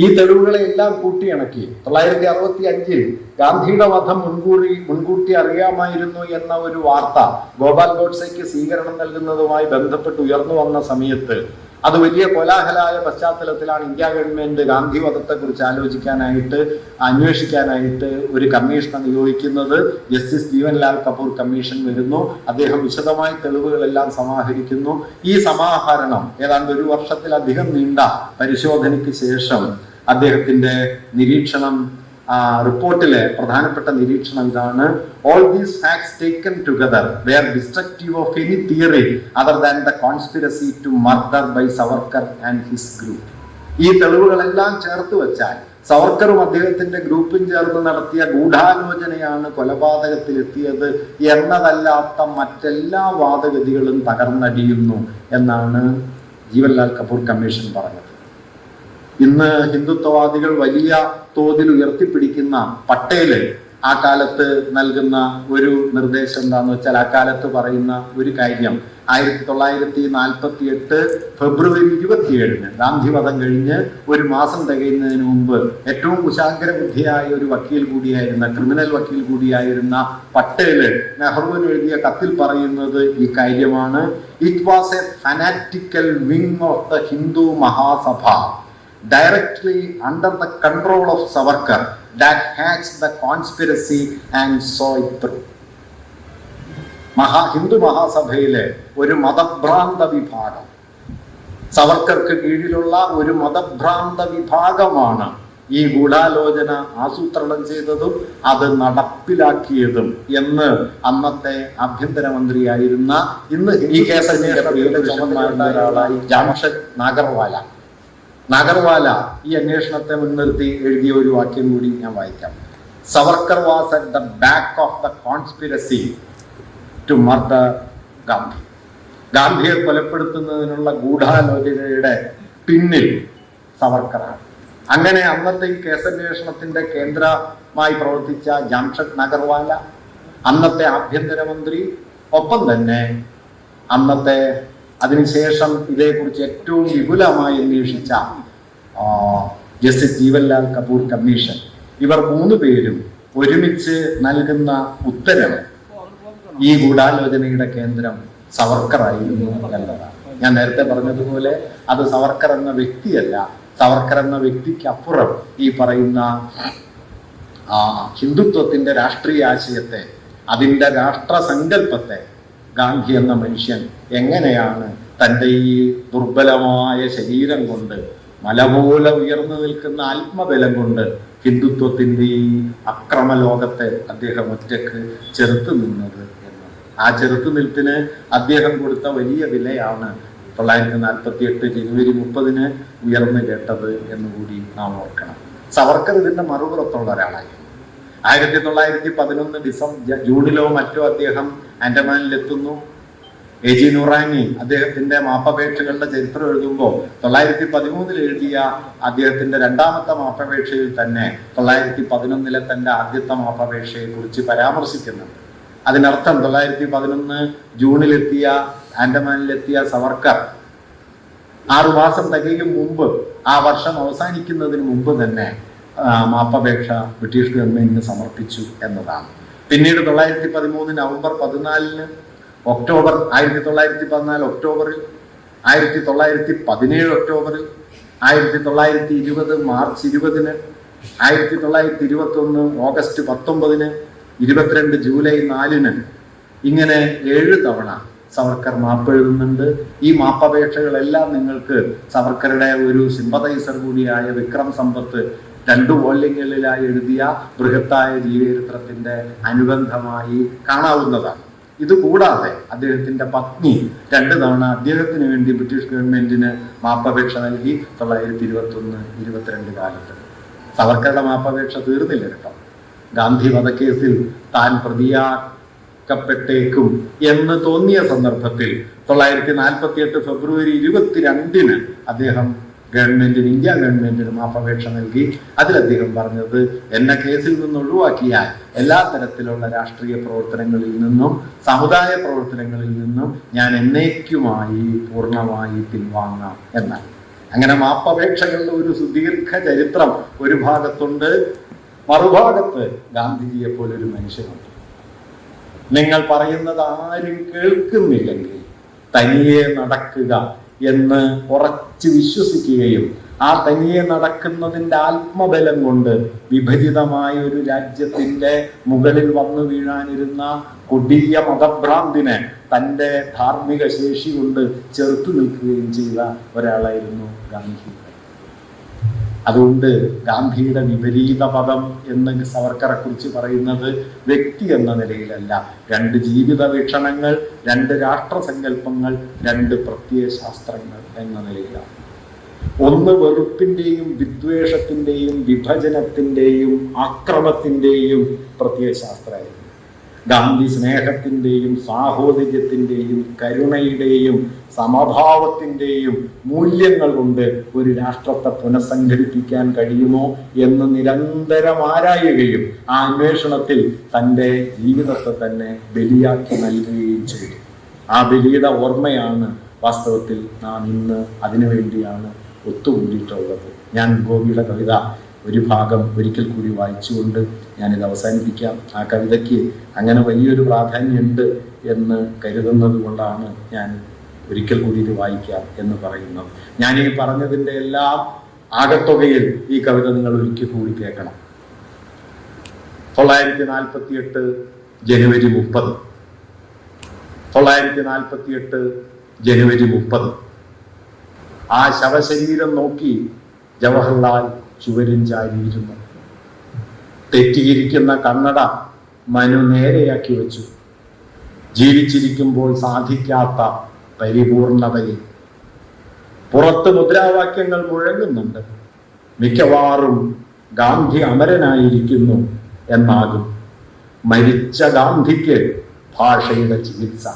ഈ തെളിവുകളെല്ലാം കൂട്ടിയിണക്കി 1965 ഗാന്ധിയുടെ വധം മുൻകൂട്ടി അറിയാമായിരുന്നു എന്ന ഒരു വാർത്ത ഗോപാൽ ഗോഡ്സെക്ക് സ്വീകരണം നൽകുന്നതുമായി ബന്ധപ്പെട്ട് ഉയർന്നു വന്ന സമയത്ത് അത് വലിയ കോലാഹലായ പശ്ചാത്തലത്തിലാണ് ഇന്ത്യ ഗവൺമെന്റ് ഗാന്ധി വധത്തെക്കുറിച്ച് അന്വേഷിക്കാനായിട്ട് ഒരു കമ്മീഷനെ നിയോഗിക്കുന്നത്. ജസ്റ്റിസ് ജീവൻലാൽ കപൂർ കമ്മീഷൻ വരുന്നു. അദ്ദേഹം വിശദമായി തെളിവുകളെല്ലാം സമാഹരിക്കുന്നു. ഈ സമാഹരണം ഏതാണ്ട് 1 വർഷത്തിലധികം നീണ്ട പരിശോധനയ്ക്ക് ശേഷം അദ്ദേഹത്തിന്റെ നിരീക്ഷണം, റിപ്പോർട്ടിലെ പ്രധാനപ്പെട്ട നിരീക്ഷണം ഇതാണ്: all these facts taken together were destructive of any theory other than the conspiracy to murder by Savarkar and his group. ഈ തെളിവുകളെല്ലാം ചേർത്ത് വെച്ചാൽ സവർക്കറും അദ്ദേഹത്തിന്റെ ഗ്രൂപ്പും ചേർന്ന് നടത്തിയ ഗൂഢാലോചനയാണ് കൊലപാതകത്തിലെത്തിയത് എന്നതല്ലാത്ത മറ്റെല്ലാ വാദഗതികളും തകർന്നടിയുന്നു എന്നാണ് ജീവൻലാൽ കപൂർ കമ്മീഷൻ പറഞ്ഞത്. ഇന്ന് ഹിന്ദുത്വവാദികൾ വലിയ തോതിൽ ഉയർത്തിപ്പിടിക്കുന്ന പട്ടേല് ആ കാലത്ത് നൽകുന്ന ഒരു നിർദ്ദേശം എന്താന്ന് വെച്ചാൽ, ആ കാലത്ത് പറയുന്ന ഒരു കാര്യം 1948 ഫെബ്രുവരി 27-ന് ഗാന്ധി വധം കഴിഞ്ഞ് 1 മാസം തികയുന്നതിന് മുമ്പ് ഏറ്റവും കുശാഗ്രബുദ്ധിയായ ഒരു ക്രിമിനൽ വക്കീൽ കൂടിയായിരുന്ന പട്ടേല് നെഹ്റുവിന് എഴുതിയ കത്തിൽ പറയുന്നത് ഈ കാര്യമാണ്: it was a fanatical wing of the Hindu Mahasabha directly under the control of Savarkar that hatched the conspiracy and saw it through. Hindu മഹാസഭയിലെ ഒരു മതഭ്രാന്ത വിഭാഗം, സവർക്കർക്ക് കീഴിലുള്ള ഒരു മതഭ്രാന്ത വിഭാഗമാണ് ഈ ഗൂഢാലോചന ആസൂത്രണം ചെയ്തതും അത് നടപ്പിലാക്കിയതും എന്ന് അന്നത്തെ ആഭ്യന്തരമന്ത്രിയായിരുന്ന, ഇന്ന് ഈ കേസ് ചുമതലയായ ജാംഷഡ് നാഗർവാല നാഗർവാല ഈ അന്വേഷണത്തെ മുൻനിർത്തി എഴുതിയ ഒരു വാക്യം കൂടി ഞാൻ വായിക്കാം. Savarkar was at the back of the conspiracy to murder Gandhi. ഗാന്ധിയെ കൊലപ്പെടുത്തുന്നതിനുള്ള ഗൂഢാലോചനയുടെ പിന്നിൽ സവർക്കറാണ്. അങ്ങനെ അന്നത്തെ ഈ കേസന്വേഷണത്തിന്റെ കേന്ദ്രമായി പ്രവർത്തിച്ച ജാംഷഡ് നഗർവാല, അന്നത്തെ ആഭ്യന്തരമന്ത്രി, ഒപ്പം തന്നെ അന്നത്തെ അതിനുശേഷം ഇതേക്കുറിച്ച് ഏറ്റവും വിപുലമായി അന്വേഷിച്ച ജസ്റ്റിസ് ജീവൻലാൽ കപൂർ കമ്മീഷൻ, ഇവർ 3 പേരും ഒരുമിച്ച് നൽകുന്ന ഉത്തരം ഈ ഗൂഢാലോചനയുടെ കേന്ദ്രം സവർക്കർ ആയിരുന്നു എന്നതാണ്. ഞാൻ നേരത്തെ പറഞ്ഞതുപോലെ അത് സവർക്കർ എന്ന വ്യക്തിയല്ല, സവർക്കർ എന്ന വ്യക്തിക്ക് അപ്പുറം ഈ പറയുന്ന ഹിന്ദുത്വത്തിന്റെ രാഷ്ട്രീയ ആശയത്തെ, അതിൻ്റെ രാഷ്ട്രസങ്കല്പത്തെ ഗാന്ധി എന്ന മനുഷ്യൻ എങ്ങനെയാണ് തൻ്റെ ഈ ദുർബലമായ ശരീരം കൊണ്ട്, മല പോലെ ഉയർന്നു നിൽക്കുന്ന ആത്മബലം കൊണ്ട് ഹിന്ദുത്വത്തിൻ്റെ ഈ അക്രമ ലോകത്തെ അദ്ദേഹം ഒറ്റക്ക് ചെറുത്തു നിന്നത് എന്നത്. ആ ചെറുത്തുനിൽപ്പിന് അദ്ദേഹം കൊടുത്ത വലിയ വിലയാണ് 1948 ജനുവരി 30 ഉയർന്നു കേട്ടത് എന്നുകൂടി നാം ഓർക്കണം. സവർക്കർ ഇതിന്റെ മറുപുറത്തുള്ള ഒരാളായിരുന്നു. 1911 ജൂണിലോ മറ്റോ അദ്ദേഹം ആൻഡമാനിലെത്തുന്നു. എ.ജി. നൂറാനി അദ്ദേഹത്തിന്റെ മാപ്പപേക്ഷകളുടെ ചരിത്രം എഴുതുമ്പോൾ 1913 എഴുതിയ അദ്ദേഹത്തിന്റെ 2ാമത്തെ മാപ്പപേക്ഷയിൽ തന്നെ 1911 തന്റെ ആദ്യത്തെ മാപ്പപേക്ഷയെ കുറിച്ച് പരാമർശിക്കുന്നുണ്ട്. അതിനർത്ഥം 1911 ജൂണിലെത്തിയ ആൻഡമാനിലെത്തിയ സവർക്കർ 6 മാസം തികയും മുമ്പ്, ആ വർഷം അവസാനിക്കുന്നതിന് മുമ്പ് തന്നെ മാപ്പപേക്ഷ ബ്രിട്ടീഷ് ഗവൺമെന്റിന് സമർപ്പിച്ചു എന്നതാണ്. പിന്നീട് 1913 നവംബർ 14, 1914 ഒക്ടോബറിൽ, 1917 ഒക്ടോബറിൽ, 1920 മാർച്ച് 20, 1921 ഓഗസ്റ്റ് 19, 22 ജൂലൈ 4, ഇങ്ങനെ 7 തവണ സവർക്കർ മാപ്പ് എഴുതുന്നുണ്ട്. ഈ മാപ്പപേക്ഷകളെല്ലാം നിങ്ങൾക്ക് സവർക്കറുടെ ഒരു സിമ്പതൈസർ കൂടിയായ വിക്രം സമ്പത്ത് 2 വോള്യങ്ങളിലായി എഴുതിയ ബൃഹത്തായ ജീവചരിത്രത്തിന്റെ അനുബന്ധമായി കാണാവുന്നതാണ്. ഇതുകൂടാതെ അദ്ദേഹത്തിന്റെ പത്നി 2 തവണ അദ്ദേഹത്തിന് വേണ്ടി ബ്രിട്ടീഷ് ഗവൺമെന്റിന് മാപ്പപേക്ഷ നൽകി 1921-22 കാലത്ത്. സവർക്കറുടെ മാപ്പപേക്ഷ തീർന്നില്ല കേട്ടോ. ഗാന്ധി വധക്കേസിൽ താൻ പ്രതിയാക്കപ്പെട്ടേക്കും എന്ന് തോന്നിയ സന്ദർഭത്തിൽ 1948 ഫെബ്രുവരി 22 അദ്ദേഹം ഗവൺമെന്റിന്, ഇന്ത്യ ഗവൺമെന്റിന് മാപ്പപേക്ഷ നൽകി. അതിൽ അദ്ദേഹം പറഞ്ഞത്, എന്നെ കേസിൽ നിന്ന് ഒഴിവാക്കിയാൽ എല്ലാ തരത്തിലുള്ള രാഷ്ട്രീയ പ്രവർത്തനങ്ങളിൽ നിന്നും സമുദായ പ്രവർത്തനങ്ങളിൽ നിന്നും ഞാൻ എന്നേക്കുമായി പൂർണ്ണമായി പിൻവാങ്ങാം എന്നാണ്. അങ്ങനെ മാപ്പപേക്ഷകളുടെ ഒരു സുദീർഘ ചരിത്രം ഒരു ഭാഗത്തുണ്ട്. മറുഭാഗത്ത് ഗാന്ധിജിയെ പോലെ ഒരു മനുഷ്യനുണ്ട്. നിങ്ങൾ പറയുന്നത് ആരും കേൾക്കുന്നില്ലെങ്കിൽ തനിയെ നടക്കുക എന്ന് ഉറച്ചു വിശ്വസിക്കുകയും ആ തനിയെ നടക്കുന്നതിൻ്റെ ആത്മബലം കൊണ്ട് വിഭജിതമായ ഒരു രാജ്യത്തിന്റെ മുകളിൽ വന്നു വീഴാനിരുന്ന കൊടിയ മതഭ്രാന്തിനെ തൻ്റെ ധാർമ്മിക ശേഷി കൊണ്ട് ചെറുത്തു നിൽക്കുകയും ചെയ്ത ഒരാളായിരുന്നു ഗാന്ധി. അതുകൊണ്ട് ഗാന്ധിയുടെ വിപരീത പദം എന്ന് സവർക്കറെ കുറിച്ച് പറയുന്നത് വ്യക്തി എന്ന നിലയിലല്ല, 2 ജീവിത വീക്ഷണങ്ങൾ, 2 രാഷ്ട്രസങ്കല്പങ്ങൾ, 2 പ്രത്യയശാസ്ത്രങ്ങൾ എന്ന നിലയിലാണ്. ഒന്ന് വെറുപ്പിന്റെയും വിദ്വേഷത്തിന്റെയും വിഭജനത്തിന്റെയും ആക്രമത്തിന്റെയും പ്രത്യയശാസ്ത്രമായിരുന്നു. ഗാന്ധി സ്നേഹത്തിന്റെയും സാഹോദര്യത്തിന്റെയും കരുണയുടെയും സമഭാവത്തിന്റെയും മൂല്യങ്ങൾ കൊണ്ട് ഒരു രാഷ്ട്രത്തെ പുനഃസംഘടിപ്പിക്കാൻ കഴിയുമോ എന്ന് നിരന്തരം ആരായുകയും ആ അന്വേഷണത്തിൽ തൻ്റെ ജീവിതത്തെ തന്നെ ബലിയാക്കി നൽകുകയും ചെയ്തു. ആ ബലിയുടെ ഓർമ്മയാണ് വാസ്തവത്തിൽ നാം ഇന്ന് അതിനുവേണ്ടിയാണ് ഒത്തുകൂടിയിട്ടുള്ളത്. ഞാൻ ഗോപിയുടെ കവിത ഒരു ഭാഗം ഒരിക്കൽ കൂടി വായിച്ചുകൊണ്ട് ഞാനിത് അവസാനിപ്പിക്കാം. ആ കവിതയ്ക്ക് അങ്ങനെ വലിയൊരു പ്രാധാന്യമുണ്ട് എന്ന് കരുതുന്നത് കൊണ്ടാണ് ഞാൻ ഒരിക്കൽ കൂടി ഇത് വായിക്കാം എന്ന് പറയുന്നത്. ഞാൻ ഈ പറഞ്ഞതിൻ്റെ എല്ലാം ആകത്തുകയിൽ ഈ കവിത നിങ്ങൾ ഒരിക്കൽ കൂടി കേൾക്കണം. 1948 ജനുവരി 30. 1948 ജനുവരി 30. ആ ശവശരീരം നോക്കി ജവഹർലാൽ ചുവരിൻ ചാരിയിരുന്നു. തെറ്റിയിരിക്കുന്ന കണ്ണട മനു നേരെയാക്കി വെച്ചു. ജീവിച്ചിരിക്കുമ്പോൾ സാധിക്കാത്ത പരിപൂർണതയിൽ പുറത്ത് മുദ്രാവാക്യങ്ങൾ മുഴങ്ങുന്നുണ്ട്. മിക്കവാറും ഗാന്ധി അമരനായിരിക്കുന്നു എന്നാകും. മരിച്ച ഗാന്ധിക്ക് ഭാഷയുടെ ചികിത്സ.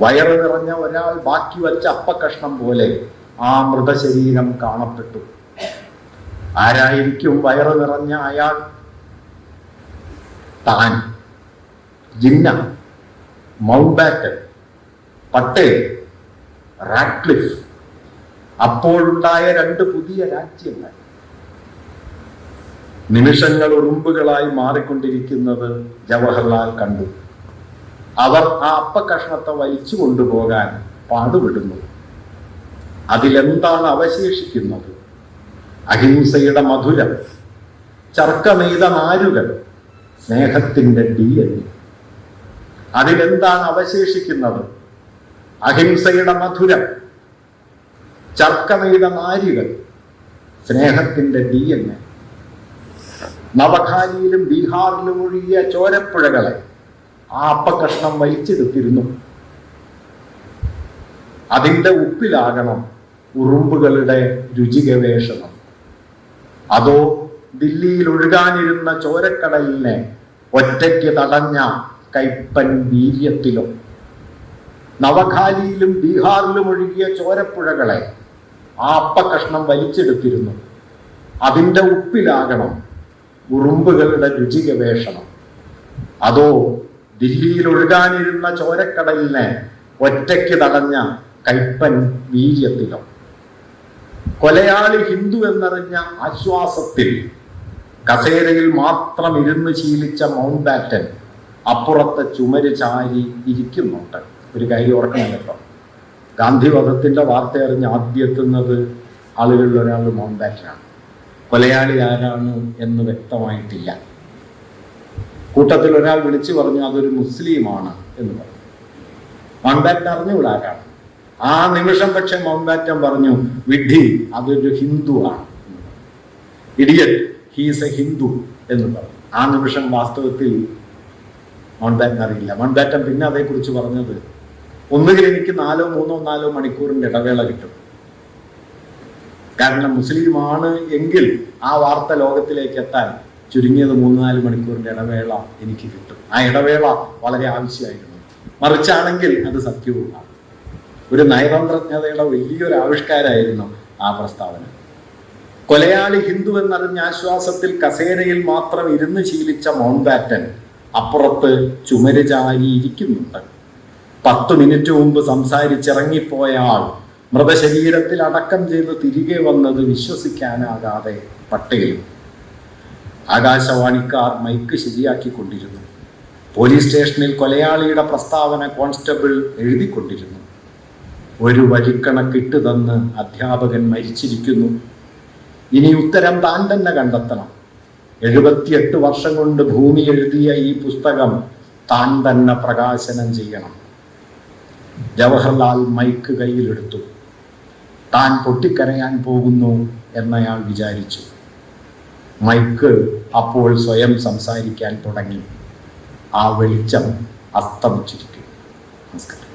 വയറ് നിറഞ്ഞ ഒരാൾ ബാക്കി വച്ച അപ്പക്കഷ്ണം പോലെ ആ മൃതശരീരം കാണപ്പെട്ടു. ആരായിരിക്കും വയറ് നിറഞ്ഞ അയാൾ? താൻ, ജിന്ന, മൗണ്ട്ബാറ്റൻ, പട്ടേൽ, റാഡ്ക്ലിഫ്. അപ്പോഴുണ്ടായ രണ്ട് പുതിയ രാജ്യങ്ങൾ. നിമിഷങ്ങൾ ഉറുമ്പുകളായി മാറിക്കൊണ്ടിരിക്കുന്നത് ജവഹർലാൽ കണ്ടു. അവർ ആ അപ്പക്കഷ്ണത്തെ വലിച്ചു കൊണ്ടുപോകാൻ പാടുപെടുന്നു. അതിലെന്താണ് അവശേഷിക്കുന്നത്? അഹിംസയുടെ മധുരം, ചർക്ക നെയ്ത നാരുകൾ, സ്നേഹത്തിന്റെ DNA. അതിലെന്താണ് അവശേഷിക്കുന്നത്? അഹിംസയുടെ മധുരം, ചർക്ക നെയ്ത നാരുകൾ, സ്നേഹത്തിന്റെ DNA. നവഖാലിയിലും ബീഹാറിലും ഒഴുകിയ ചോരപ്പുഴകളെ ആ അപ്പക്കഷ്ണം വലിച്ചെടുത്തിരുന്നു. അതിൻ്റെ ഉപ്പിലാകണം ഉറുമ്പുകളുടെ രുചി ഗവേഷണം. അതോ ദില്ലിയിൽ ഒഴുകാനിരുന്ന ചോരക്കടലിനെ ഒറ്റയ്ക്ക് തടഞ്ഞ കൈപ്പൻ വീര്യത്തിലോ? നവഖാലിയിലും ബീഹാറിലും ഒഴുകിയ ചോരപ്പുഴകളെ ആ അപ്പക്കഷ്ണം വലിച്ചെടുത്തിരുന്നു. അതിൻ്റെ ഉപ്പിലാകണം ഉറുമ്പുകളുടെ രുചി ഗവേഷണം. അതോ ദില്ലിയിൽ ഒഴുകാനിരുന്ന ചോരക്കടലിനെ ഒറ്റയ്ക്ക് തടഞ്ഞ കൈപ്പൻ വീര്യത്തിലോ? കൊലയാളി ഹിന്ദു എന്നറിഞ്ഞ ആശ്വാസത്തിൽ കസേരയിൽ മാത്രം ഇരുന്ന് ശീലിച്ച മൗണ്ട്ബാറ്റൻ അപ്പുറത്തെ ചുമര് ചാരി ഇരിക്കുന്നുണ്ട്. ഒരു കാര്യം ഓർക്കണം കേട്ടോ, ഗാന്ധിവധത്തിന്റെ വാർത്ത അറിഞ്ഞ് ആദ്യം എത്തുന്നത് ആളുകളിൽ ഒരാൾ മൗണ്ട്ബാറ്റനാണ്. കൊലയാളി ആരാണ് എന്ന് വ്യക്തമായിട്ടില്ല. കൂട്ടത്തിൽ ഒരാൾ വിളിച്ചു പറഞ്ഞു അതൊരു മുസ്ലിമാണ് എന്ന് പറഞ്ഞു. മൗണ്ട്ബാറ്റൻ അറിഞ്ഞുകൂടാരാണ്. ആ നിമിഷം പക്ഷെ മൗണ്ട്ബാറ്റൻ പറഞ്ഞു, വിഡ്ഢി, അതൊരു ഹിന്ദുവാണ്. ഇഡിയറ്റ്, ഹീസ് എ ഹിന്ദു എന്ന് പറഞ്ഞു. ആ നിമിഷം വാസ്തവത്തിൽ മൗണ്ട്ബാറ്റൻ അറിയില്ല. മൗണ്ട്ബാറ്റൻ പിന്നെ അതേക്കുറിച്ച് പറഞ്ഞത്, ഒന്നുകിൽ എനിക്ക് 4 മണിക്കൂറിന്റെ ഇടവേള കിട്ടും. കാരണം മുസ്ലിമാണ് എങ്കിൽ ആ വാർത്ത ലോകത്തിലേക്ക് എത്താൻ ചുരുങ്ങിയത് 3-4 മണിക്കൂറിന്റെ ഇടവേള എനിക്ക് കിട്ടും. ആ ഇടവേള വളരെ ആവശ്യമായിരുന്നു. മറിച്ചാണെങ്കിൽ അത് സത്യവുമാണ്. ഒരു നയതന്ത്രജ്ഞതയുടെ വലിയൊരു ആവിഷ്കാരമായിരുന്നു ആ പ്രസ്താവന. കൊലയാളി ഹിന്ദു എന്നറിഞ്ഞ ആശ്വാസത്തിൽ കസേരയിൽ മാത്രം ഇരുന്ന് ശീലിച്ച മൗണ്ട്ബാറ്റൻ അപ്പുറത്ത് ചുമര് ചാരിയിരിക്കുന്നുണ്ട്. 10 മിനിറ്റ് മുമ്പ് സംസാരിച്ചിറങ്ങിപ്പോയ ആൾ മൃതശരീരത്തിൽ അടക്കം ചെയ്ത് തിരികെ വന്നത് വിശ്വസിക്കാനാകാതെ പട്ടേലും. ആകാശവാണിക്കാർ മൈക്ക് ശരിയാക്കിക്കൊണ്ടിരുന്നു. പോലീസ് സ്റ്റേഷനിൽ കൊലയാളിയുടെ പ്രസ്താവന കോൺസ്റ്റബിൾ എഴുതിക്കൊണ്ടിരുന്നു. ഒരു വരിക്കണക്കിട്ട് തന്ന് അധ്യാപകൻ മരിച്ചിരിക്കുന്നു. ഇനി ഉത്തരം താൻ തന്നെ കണ്ടെത്തണം. 78 വർഷം കൊണ്ട് ഭൂമി എഴുതിയ ഈ പുസ്തകം താൻ തന്നെ പ്രകാശനം ചെയ്യണം. ജവഹർലാൽ മൈക്ക് കയ്യിലെടുത്തു. താൻ പൊട്ടിക്കരയാൻ പോകുന്നു എന്നയാൾ വിചാരിച്ചു. മൈക്ക് അപ്പോൾ സ്വയം സംസാരിക്കാൻ തുടങ്ങി. ആ വെളിച്ചം അസ്തമിച്ചിരിക്കും. നമസ്കാരം.